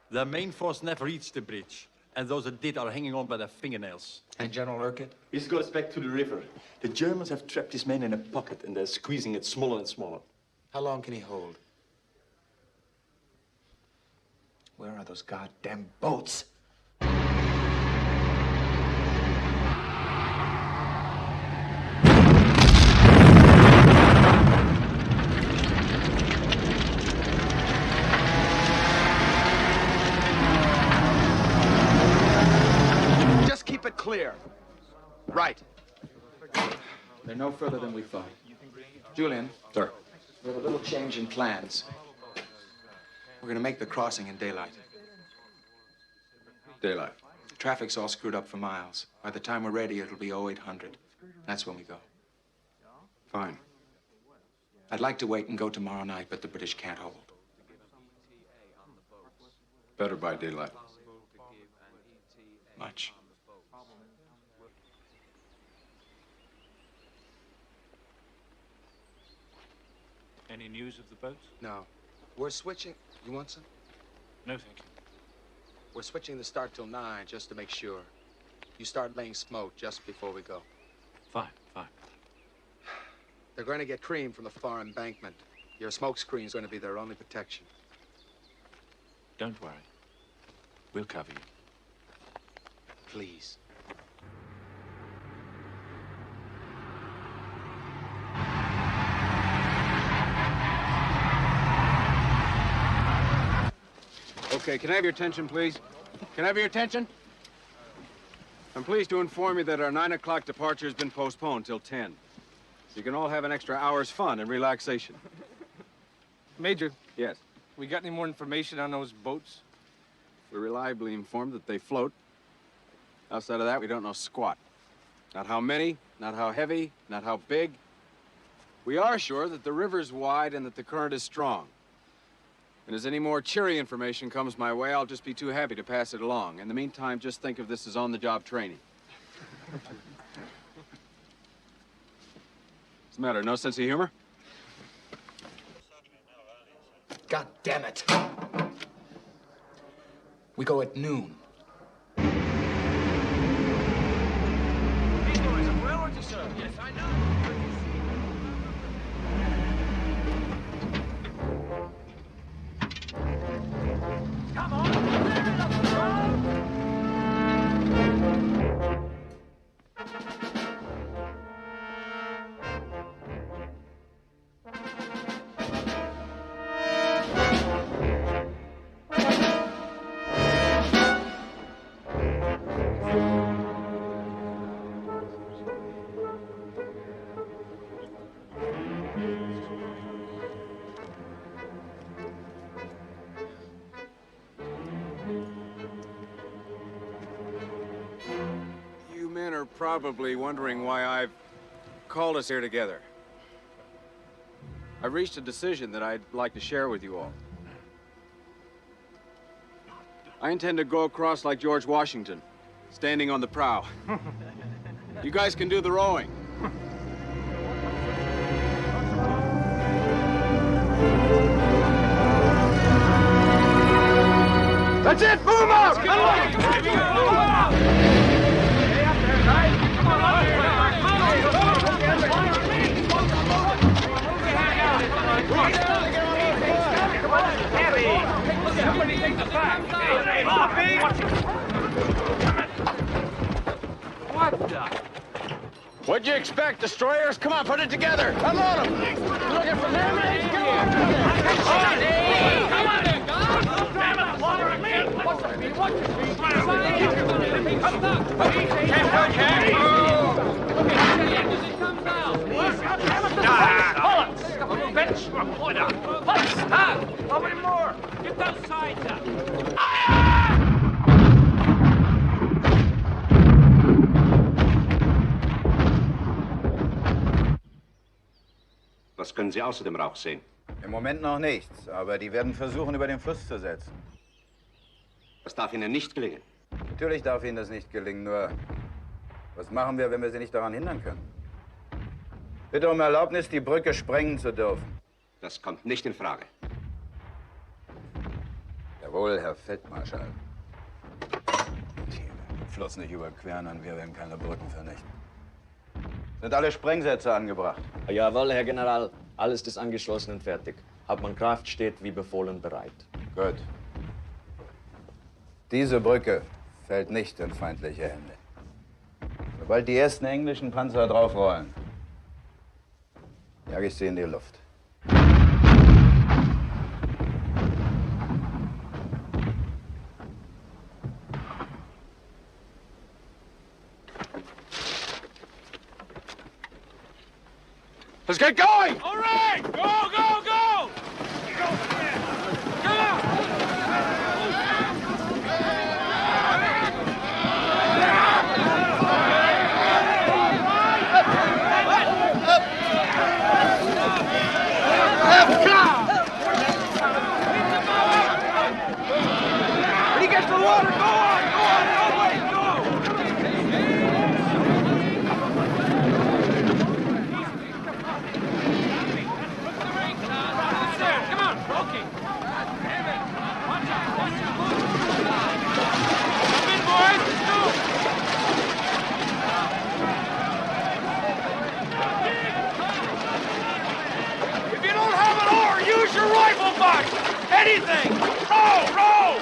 Their main force never reached the bridge. And those that did are hanging on by their fingernails. And General Urquhart? This goes back to the river. The Germans have trapped his men in a pocket and they're squeezing it smaller and smaller. How long can he hold? Where are those goddamn boats? Clear. Right. They're no further than we thought. Julian. Sir. We have a little change in plans. We're going to make the crossing in daylight. Daylight. Traffic's all screwed up for miles. By the time we're ready, it'll be 0800. That's when we go. Fine. I'd like to wait and go tomorrow night, but the British can't hold. Better by daylight. Much. Any news of the boats? No. We're switching. You want some? No, thank you. We're switching the start till 9, just to make sure. You start laying smoke just before we go. Fine, fine. They're going to get cream from the far embankment. Your smoke screen's going to be their only protection. Don't worry. We'll cover you. Please. Okay, can I have your attention, please? Can I have your attention? I'm pleased to inform you that our 9 o'clock departure has been postponed till 10. So you can all have an extra hour's fun and relaxation. Major. Yes? We got any more information on those boats? We're reliably informed that they float. Outside of that, we don't know squat. Not how many, not how heavy, not how big. We are sure that the river's wide and that the current is strong. And as any more cheery information comes my way, I'll just be too happy to pass it along. In the meantime, just think of this as on-the-job training. What's the matter, no sense of humor? God damn it. We go at noon. These boys are railroad to serve. Yes, I know. Come on, clear it up the road. You men are probably wondering why I've called us here together. I've reached a decision that I'd like to share with you all. I intend to go across like George Washington, standing on the prow. You guys can do the rowing. That's it! Move out! Come on! Somebody take the back. What the? What'd you expect, destroyers? Come on, put it together. Unload them. Looking for mermaids? Come on. Come on, there, guys. Damn it, water at me. What's the speed? What's the speed? Come on. How many more? Get those sides up. Was können Sie außer dem Rauch sehen? Im Moment noch nichts, aber die werden versuchen, über den Fluss zu setzen. Das darf Ihnen nicht gelingen. Natürlich darf Ihnen das nicht gelingen, nur was machen wir, wenn wir Sie nicht daran hindern können? Bitte um Erlaubnis, die Brücke sprengen zu dürfen. Das kommt nicht in Frage. Jawohl, Herr Feldmarschall. Den Fluss nicht überqueren und wir werden keine Brücken vernichten. Sind alle Sprengsätze angebracht? Jawohl, Herr General. Alles ist angeschlossen und fertig. Hauptmann Kraft steht wie befohlen bereit. Gut. Diese Brücke fällt nicht in feindliche Hände. Sobald die ersten englischen Panzer draufrollen, jage ich sie in die Luft. Let's get going! All right! Go, go, go! When he gets to the water, go on! Go on! Don't wait! Go! Come on! Okay. Damn it! Watch out! Watch out! Come in, boys! Let's go! If you don't have an oar, use your rifle butt! Anything! Row! Row!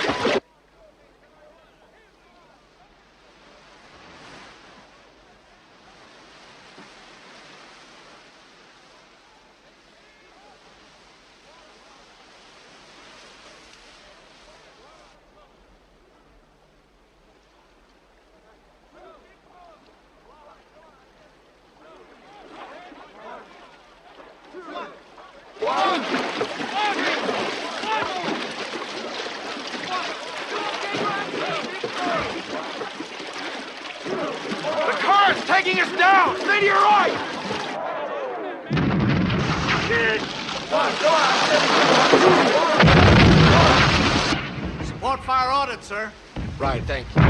One! taking us down! Stay to your right! Support fire ordered, sir. Right, thank you.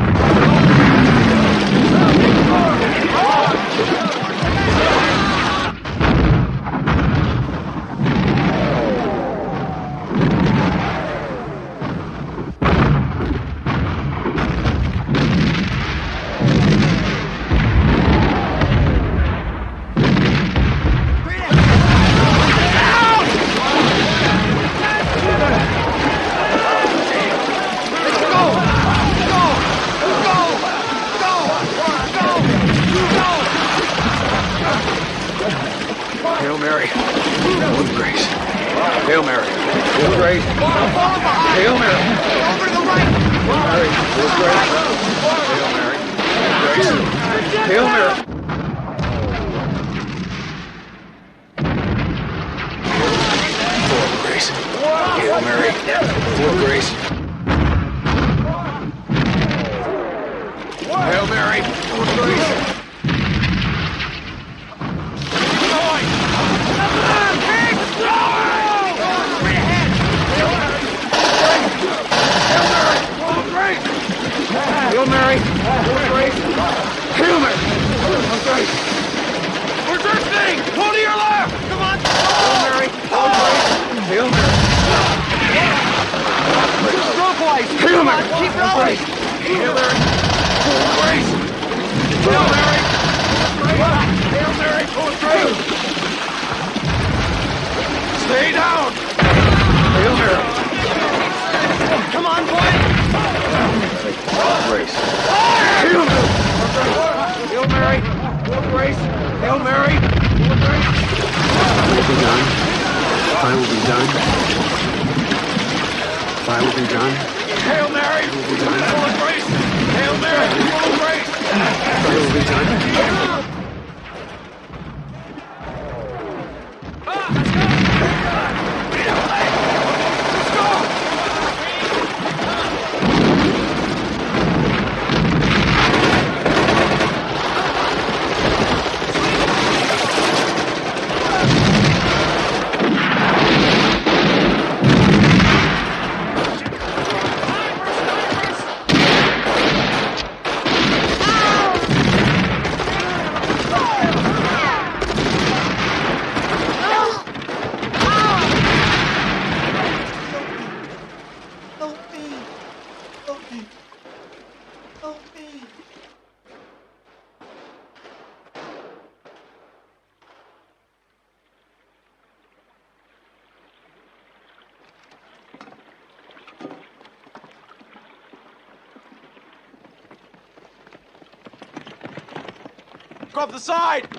Hail Mary, full of grace. Hail Mary, full of grace. Hail Mary. Over to the right. Hail Mary, full of grace. Hail Mary, full of grace. Hail Mary. Full of grace. Hail Mary, full of grace. Hail Mary, full of grace. Hail Mary, full of grace. Hail Mary, full of grace. We're drifting! Pull to your left! Come on! Hail Mary, full of grace. Hail Mary. Stroke lights! Hail Mary, keep rolling! Hail Mary, full of grace. Hail Mary, Hail Mary, full of grace. Stay down! Hail Mary. Come on, boy! Grace. Hail Mary! Hail Mary! Full of grace! Hail Mary! Full of grace! Will be done. I will be done. I will be done. Hail Mary! Will be done. Full of grace! Hail Mary! Full of grace! I will be done. Go up the side!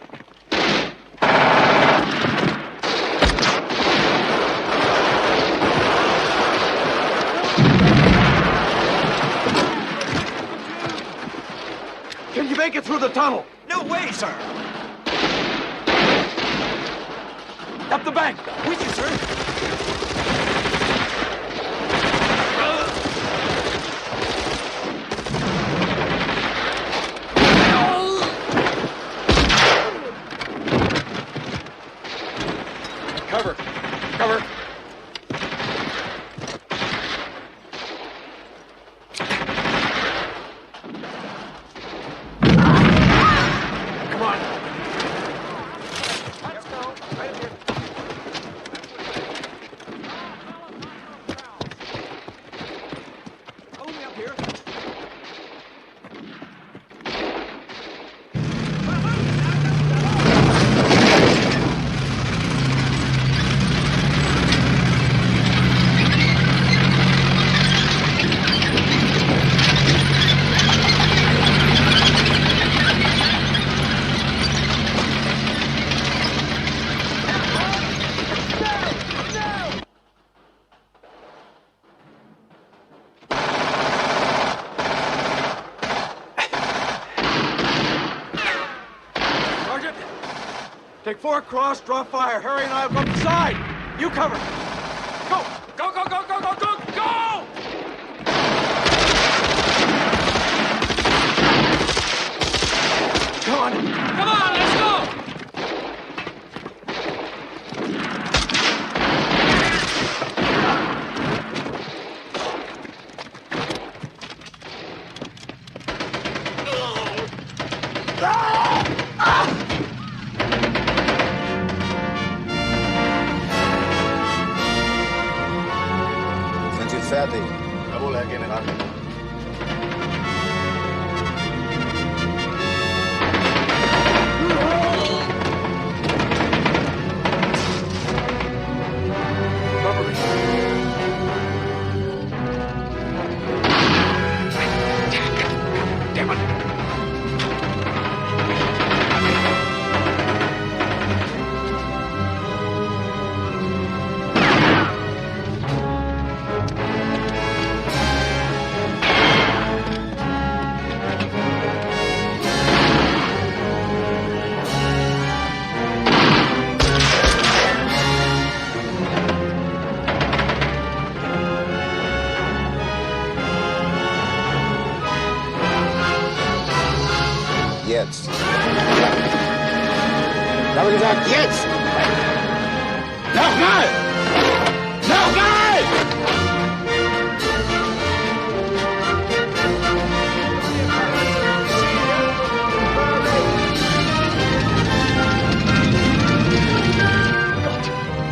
Can you make it through the tunnel? No way, sir. Up the bank! With you, sir. Cover! Cover! Come on! Let's go! Right here. Hold me up here. Take 4 across, draw fire. Harry and I will go up the side. You cover. Go! Go, go, go, go, go, go, go! Come on. Come on, let's go! Sind Sie fertig? Jawohl, Herr General. Jetzt. Ich habe gesagt, jetzt! Nochmal! Nochmal!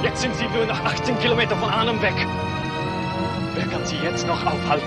Jetzt sind Sie nur noch 18 Kilometer von Arnhem weg. Wer kann Sie jetzt noch aufhalten?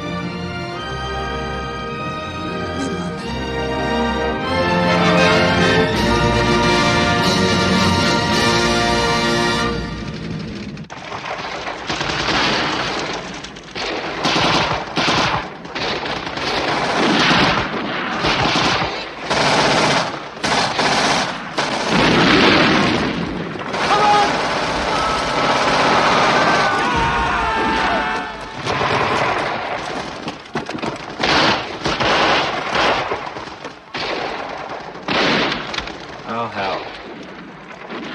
Oh, hell.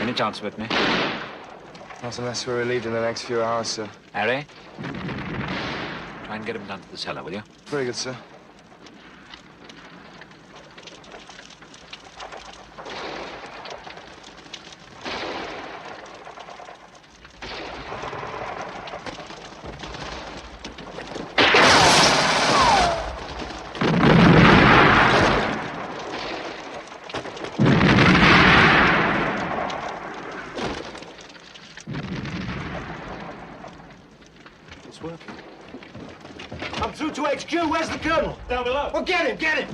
Any chance with me? Not unless we're relieved in the next few hours, sir. Harry? Try and get him down to the cellar, will you? Very good, sir. It's working. I'm through to HQ. Where's the Colonel? Down below. Well, get him, get him!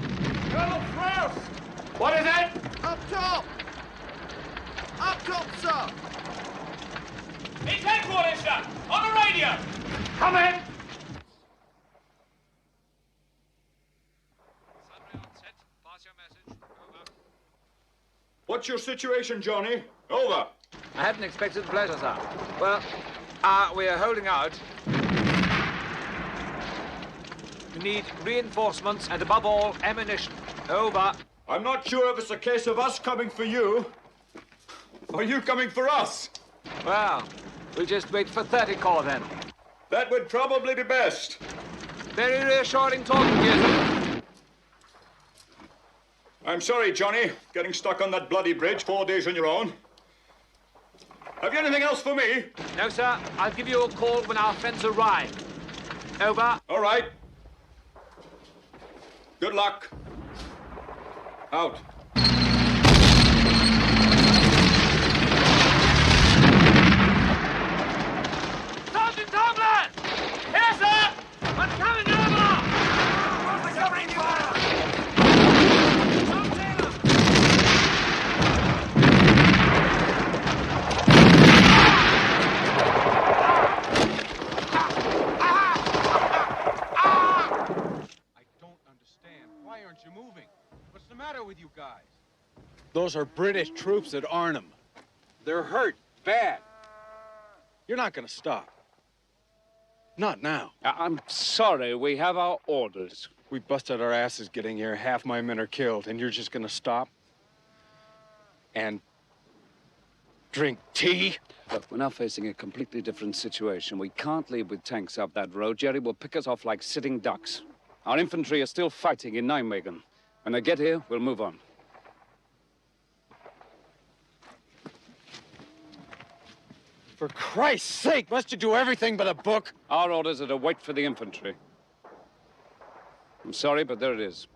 Colonel Frost! What is it? Up top! Up top, sir! It's headquarters, sir! On the radio! Come in! What's your situation, Johnny? Over. I hadn't expected the pleasure, sir. Well, we are holding out. We need reinforcements and, above all, ammunition. Over. I'm not sure if it's a case of us coming for you, or you coming for us. Well, we'll just wait for 30 Corps, then. That would probably be best. Very reassuring talking to you. I'm sorry, Johnny, getting stuck on that bloody bridge 4 days on your own. Have you anything else for me? No, sir. I'll give you a call when our friends arrive. Over. All right. Good luck. Out. Sergeant Tomlin! Here, sir! I'm coming over! What's the covering fire? Why aren't you moving? What's the matter with you guys? Those are British troops at Arnhem. They're hurt, bad. You're not gonna stop. Not now. I'm sorry, we have our orders. We busted our asses getting here. Half my men are killed, and you're just gonna stop? And drink tea? Look, we're now facing a completely different situation. We can't leave with tanks up that road. Jerry will pick us off like sitting ducks. Our infantry are still fighting in Nijmegen. When they get here, we'll move on. For Christ's sake, must you do everything but a book? Our orders are to wait for the infantry. I'm sorry, but there it is.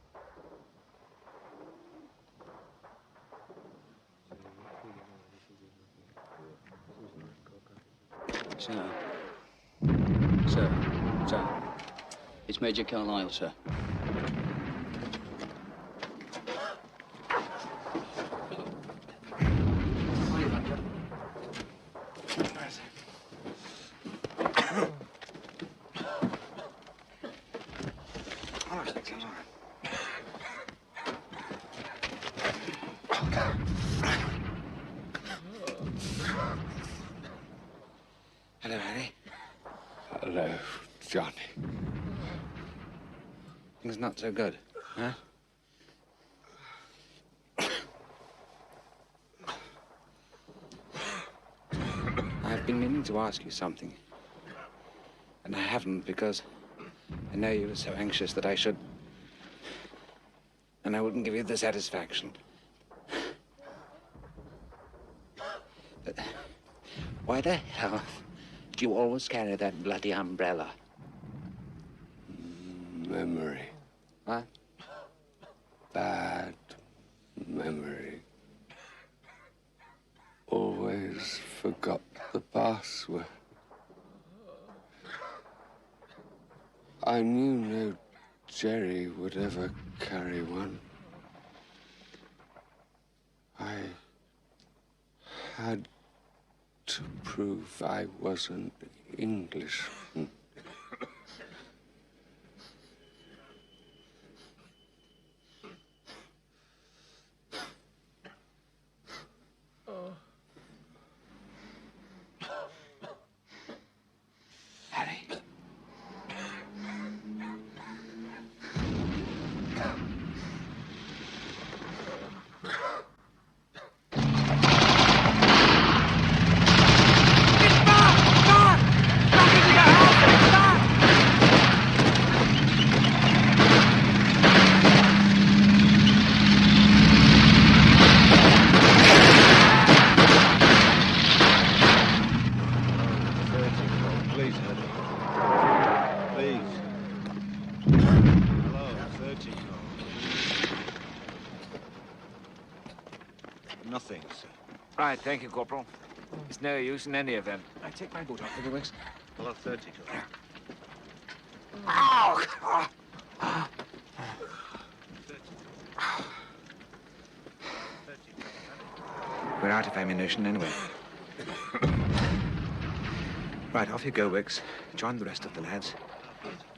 Sir. Sir. It's Major Carlyle, sir. Hello, Harry. Hello, Johnny. Things not so good, huh? I've been meaning to ask you something. And I haven't because I know you were so anxious that I should. And I wouldn't give you the satisfaction. But why the hell do you always carry that bloody umbrella? Memory. What? Bad memory. Always forgot the password. I knew no Jerry would ever carry one. I had to prove I was an Englishman. Harry. Please, Heather. Please. Hello, 13 call. Nothing, sir. Right, thank you, Corporal. It's no use in any event. I take my boot off, Mr. Wicks. Hello, 30 call. Ow! We're out of ammunition anyway. Right, off you go, Wicks. Join the rest of the lads.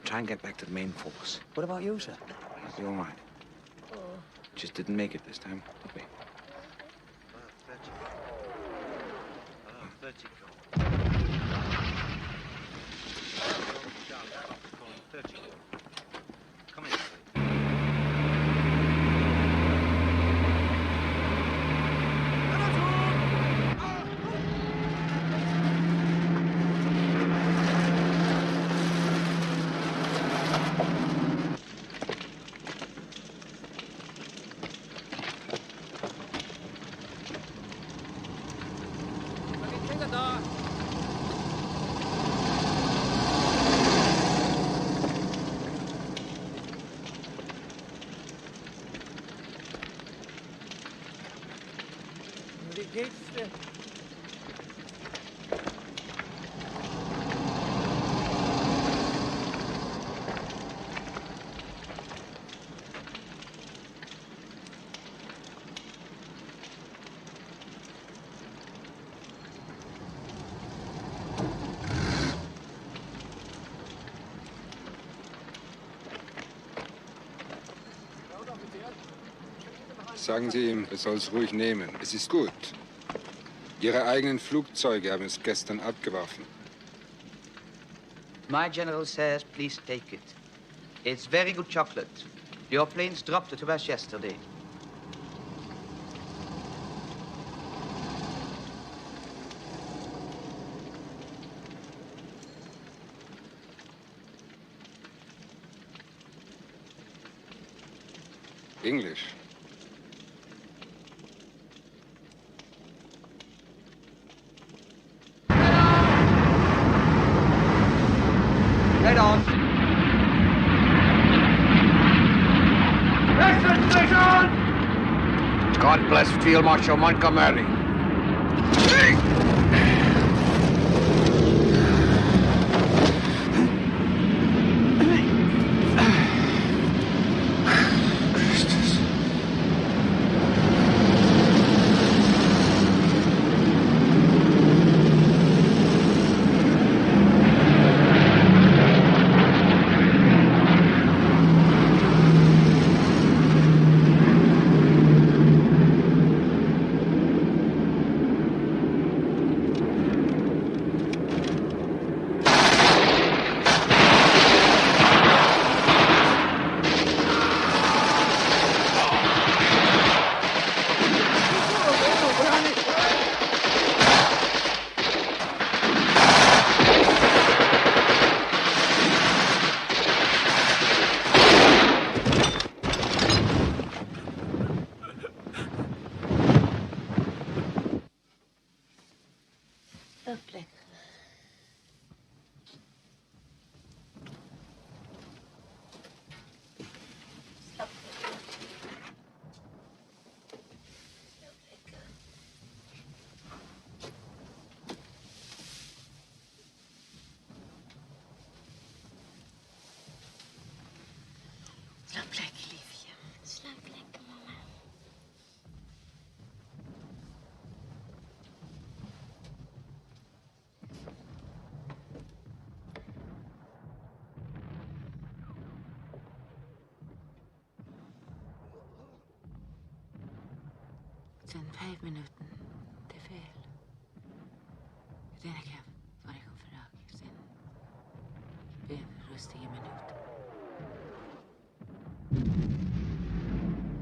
Try and get back to the main force. What about you, sir? I'll be all right. Just didn't make it this time, did we? 30 call. Come in, please. Wie geht's dir? Sagen Sie ihm, er soll es ruhig nehmen. Es ist gut. Ihre eigenen Flugzeuge haben es gestern abgeworfen. My general says, please take it. It's very good chocolate. Your planes dropped it to us yesterday. English. God bless Field Marshal Montgomery. Slaap lekker, liefje. Slaap lekker, mama. Het zijn 5 minuten te veel. Het enige wat ik vraag zijn 5 rustige minuten.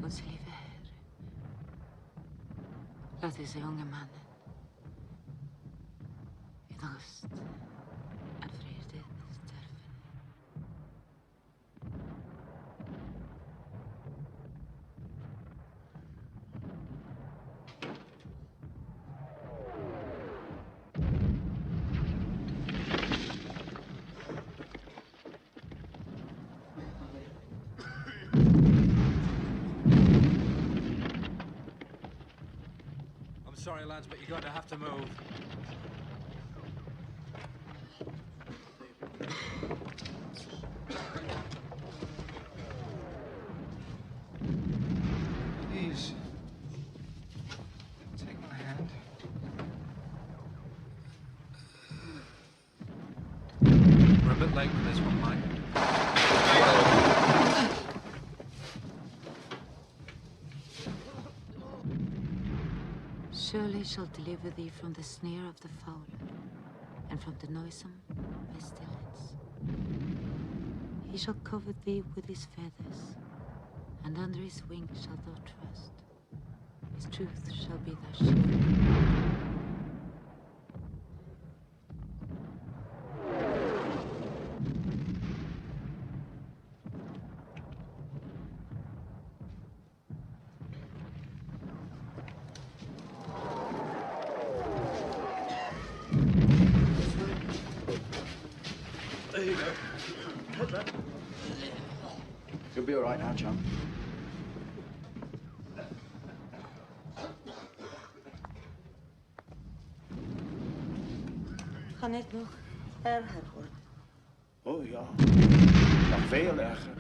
Onze lieve Heer, laat deze jonge man in rust en vrede sterven. Sorry, lads, but you're going to have to move. Please. Take my hand. We're a bit late for this one, Mike. Surely shall deliver thee from the snare of the fowler, and from the noisome pestilence. He shall cover thee with his feathers, and under his wings shalt thou trust. His truth shall be thy shield. There you go. Head back. You'll be all right now, chum. Kan het nog erger worden? Oh ja, nog veel erger.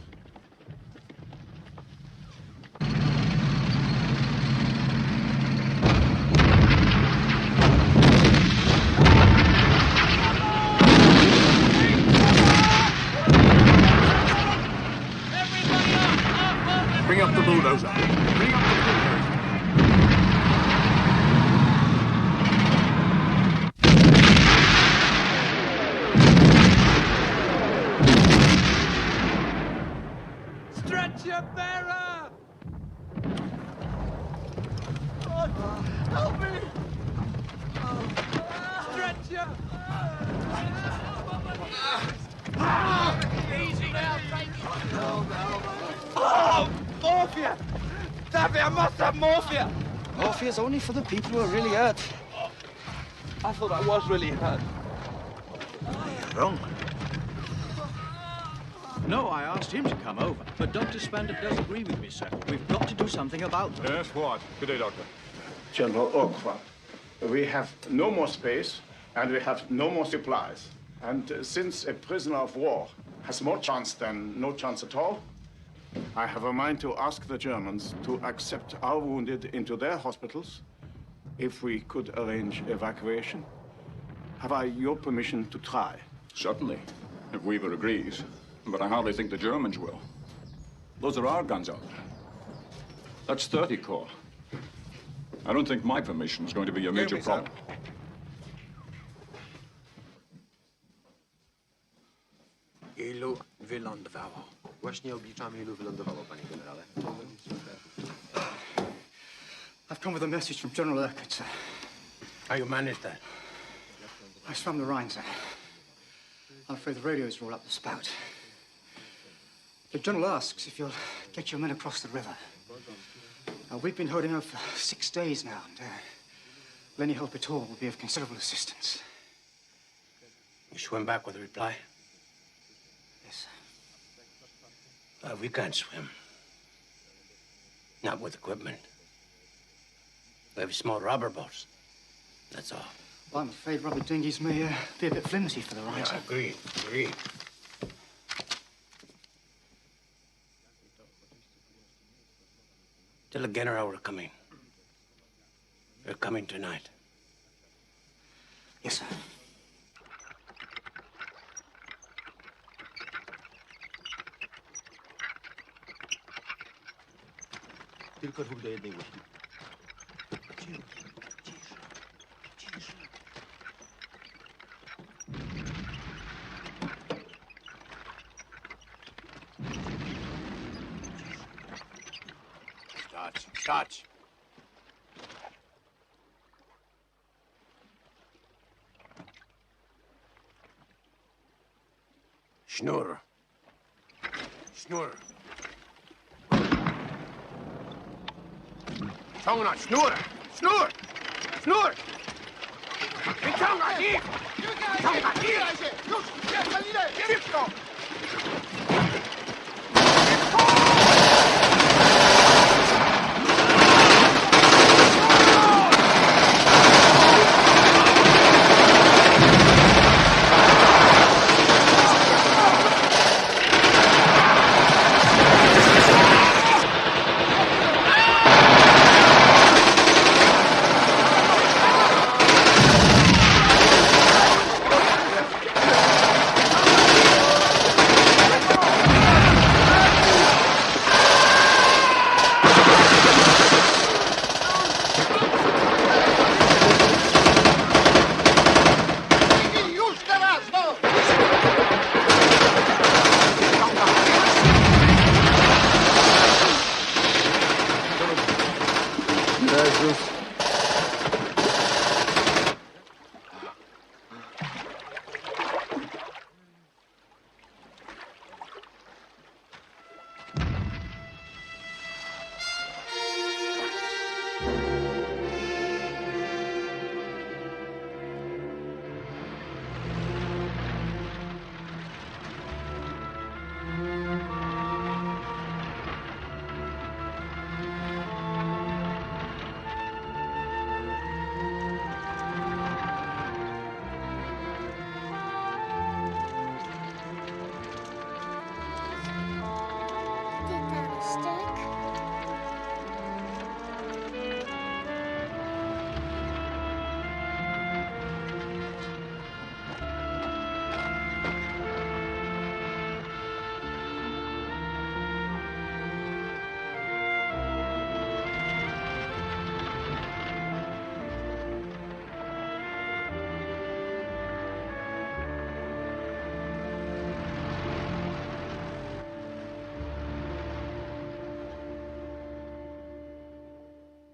Bring up the bulldozer. Bring up the bulldozer. Stretcher bearer! Help me! Stretcher! Easy now, take it! Oh, morphia! Daffy, I must have morphia! Morphia's only for the people who are really hurt. I thought I was really hurt. Wrong. No, I asked him to come over. But Dr. Spander does agree with me, sir. We've got to do something about them. Yes, what? Good day, Doctor. General Ocra, we have no more space and we have no more supplies. And since a prisoner of war has more chance than no chance at all, I have a mind to ask the Germans to accept our wounded into their hospitals if we could arrange evacuation. Have I your permission to try? Certainly, if Weaver agrees. But I hardly think the Germans will. Those are our guns out there. That's 30 Corps. I don't think my permission is going to be a major problem. Ilu wylądowało. Właśnie obliczamy, ilu wylądowało, panie generale. I've come with a message from General Urquhart, sir. How you managed that? I swam the Rhine, sir. I'm afraid the radios are all up the spout. The General asks if you'll get your men across the river. We've been holding out for 6 days now, and any help at all will be of considerable assistance. You swim back with a reply? Yes, sir. We can't swim. Not with equipment. We have small rubber boats. That's all. Well, I'm afraid rubber dinghies may be a bit flimsy for the Rhine, sir. Agreed. Tell the general we're coming. We're coming tonight. Yes, sir. Tylko dwóch do jednej łódki. Stać! Schnur. Ciągnąć! Sznur! Wyciągać ich! Już! Szybko!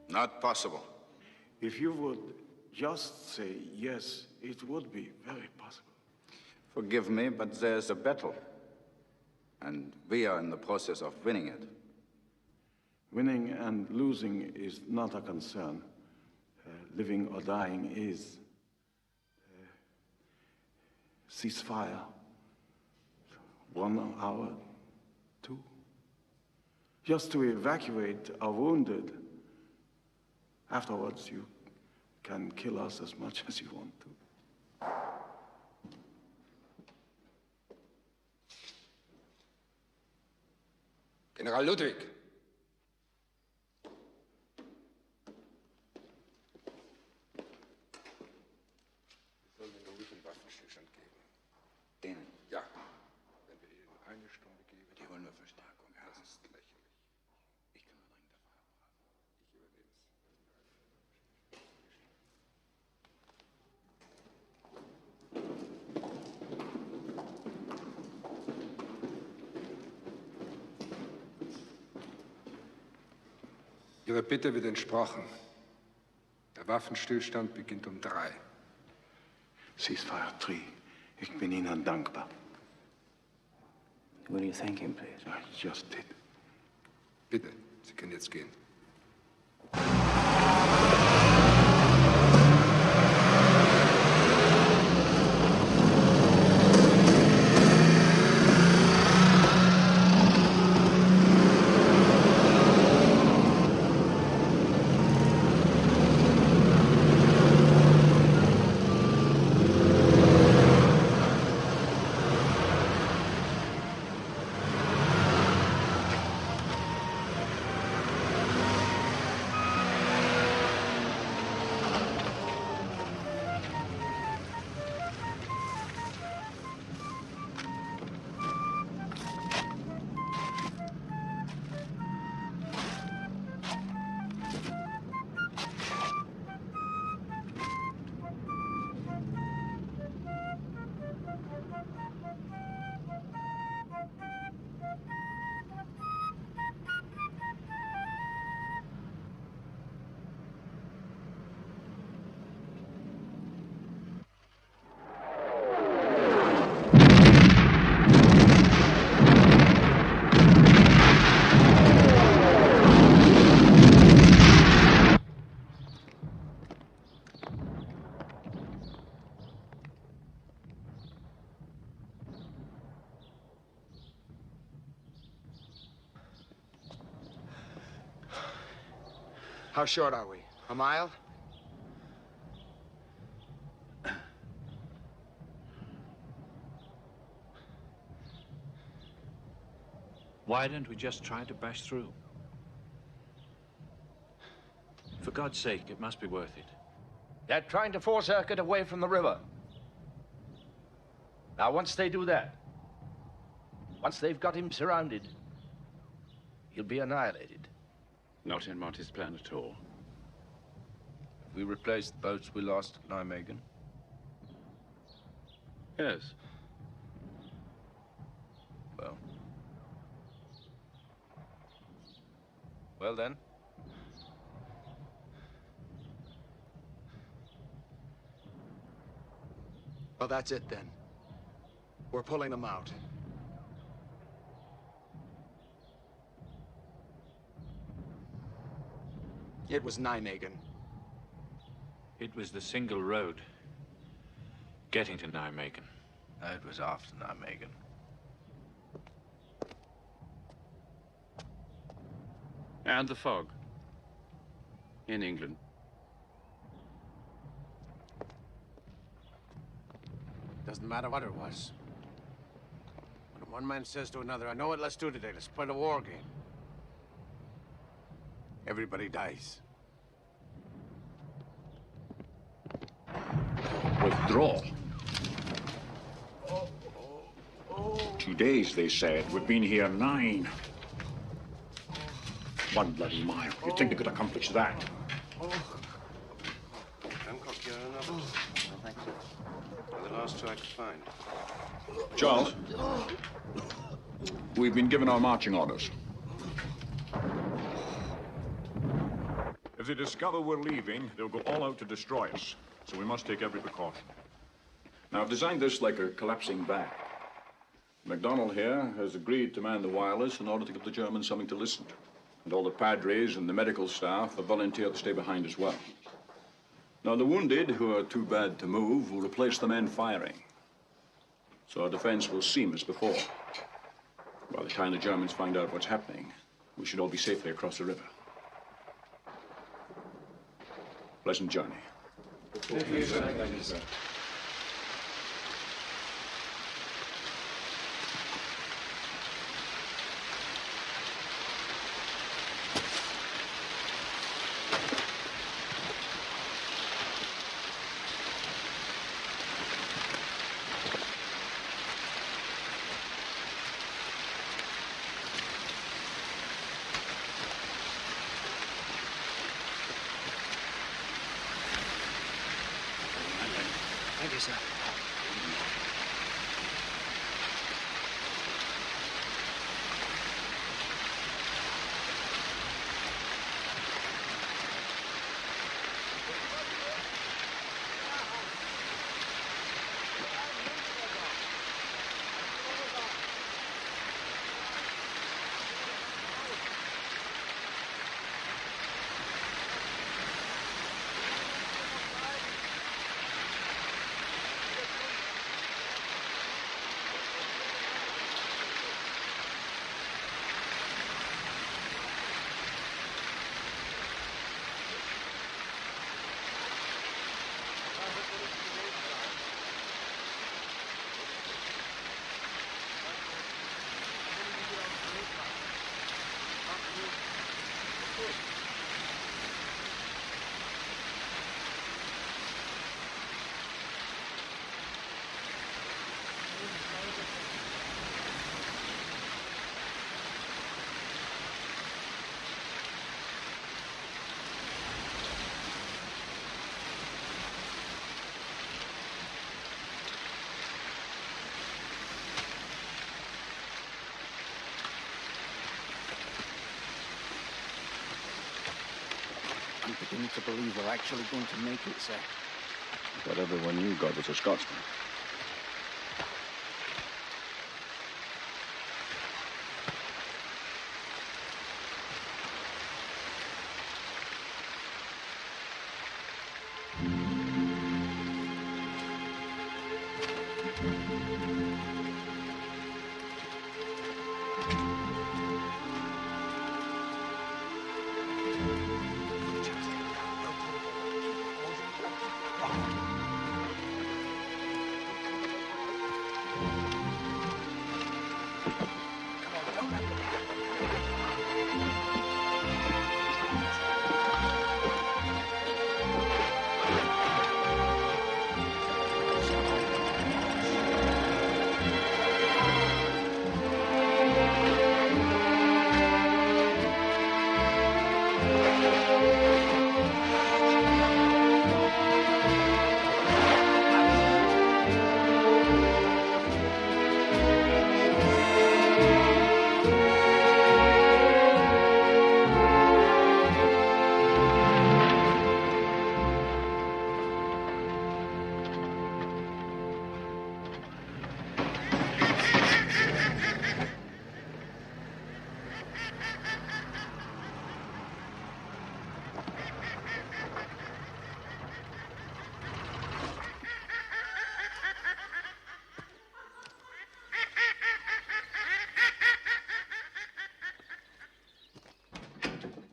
Not possible. If you would just say yes, it would be very possible. Forgive me, but there's a battle. And we are in the process of winning it. Winning and losing is not a concern. Living or dying is. Ceasefire. 1 hour, 2. Just to evacuate our wounded. Afterwards, you can kill us as much as you want to. General Ludwig. Wir sollen den ruhigen Waffenstillstand geben. Denen? Ja. Wenn wir ihnen eine Stunde geben, die holen wir Verstärkung. Das ist lächerlich. Ich kümmere mich davon. Ich übernehme es. Ihre Bitte wird entsprochen. Der Waffenstillstand beginnt um 3. Ceasefire 3. Ich bin Ihnen dankbar. Will you thank him, please? I just did. Bitte, Sie können jetzt gehen. How short are we? A mile? Why don't we just try to bash through? For God's sake, it must be worth it. They're trying to force Urquhart away from the river. Now, once they do that, once they've got him surrounded, he'll be annihilated. Not in Monty's plan at all. We replaced the boats we lost at Nijmegen. Yes. Well. Well, then. Well, that's it then. We're pulling them out. It was Nijmegen. It was the single road getting to Nijmegen. It was after Nijmegen. And the fog. In England. Doesn't matter what it was. When one man says to another, I know what let's do today, let's play the war game. Everybody dies. Withdraw. 2 days, they said. We've been here 9. 1 bloody mile. You think they could accomplish that? Hancock, you're another. No, thanks, sir. They're the last 2 I could find. Charles, we've been given our marching orders. If they discover we're leaving, they'll go all out to destroy us. So we must take every precaution. Now, I've designed this like a collapsing bag. MacDonald here has agreed to man the wireless in order to give the Germans something to listen to. And all the padres and the medical staff have volunteered to stay behind as well. Now, the wounded, who are too bad to move, will replace the men firing. So our defense will seem as before. By the time the Germans find out what's happening, we should all be safely across the river. Pleasant journey. Thank you, sir. Thank you, sir. Thank you, sir. I'm beginning to believe we're actually going to make it, sir. But everyone knew God was a Scotsman.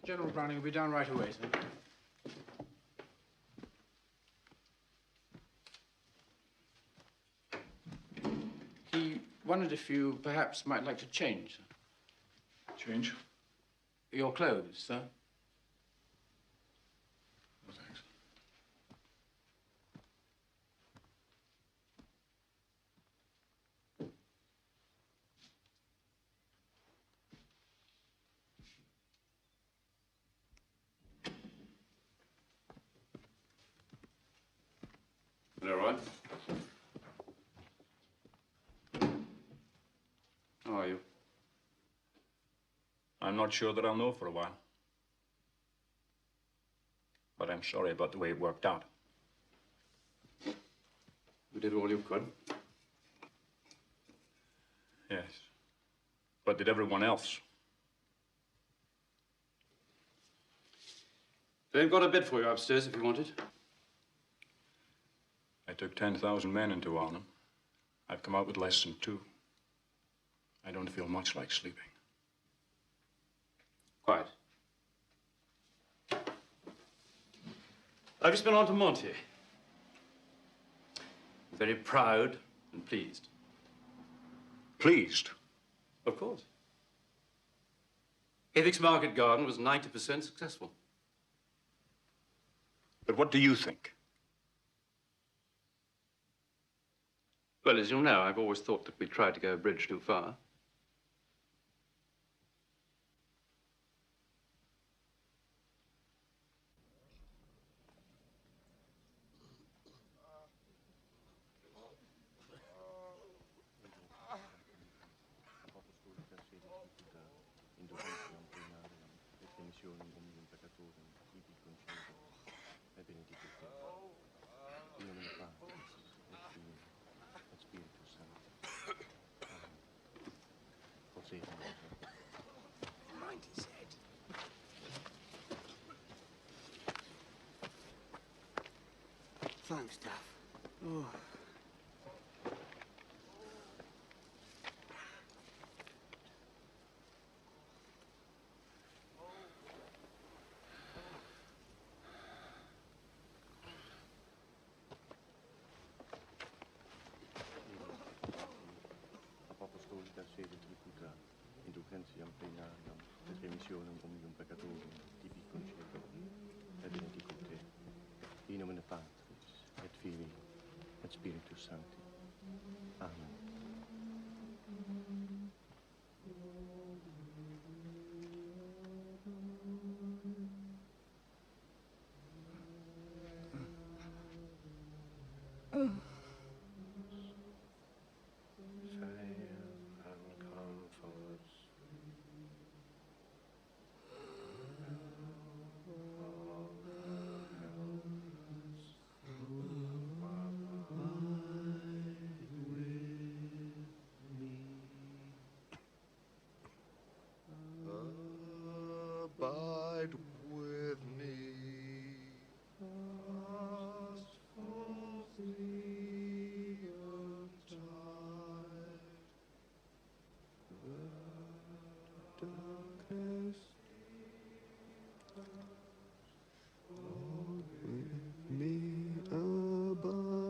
General Browning will be down right away, sir. He wondered if you perhaps might like to change. Change? Your clothes, sir. No, thanks. All right. How are you? I'm not sure that I'll know for a while. But I'm sorry about the way it worked out. You did all you could. Yes. But did everyone else? They've got a bed for you upstairs if you want it. I took 10,000 men into Arnhem. I've come out with less than 2. I don't feel much like sleeping. Quiet. I've just been on to Monty. Very proud and pleased. Pleased? Of course. Havick's Market Garden was 90% successful. But what do you think? Well, as you know, I've always thought that we tried to go a bridge too far. Thanks, Daff. Oh. Apostolica sede tributa indulgentiam plenariam et remissionem omnium peccatorum tibi concedo et benedicite in nomine Patris et Filii et Spiritus Sancti. Amen. Abide with me. Ask for thee and tide. The darkness Lord, with me abide.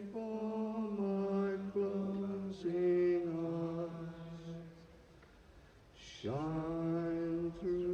Before my closing eyes, shine through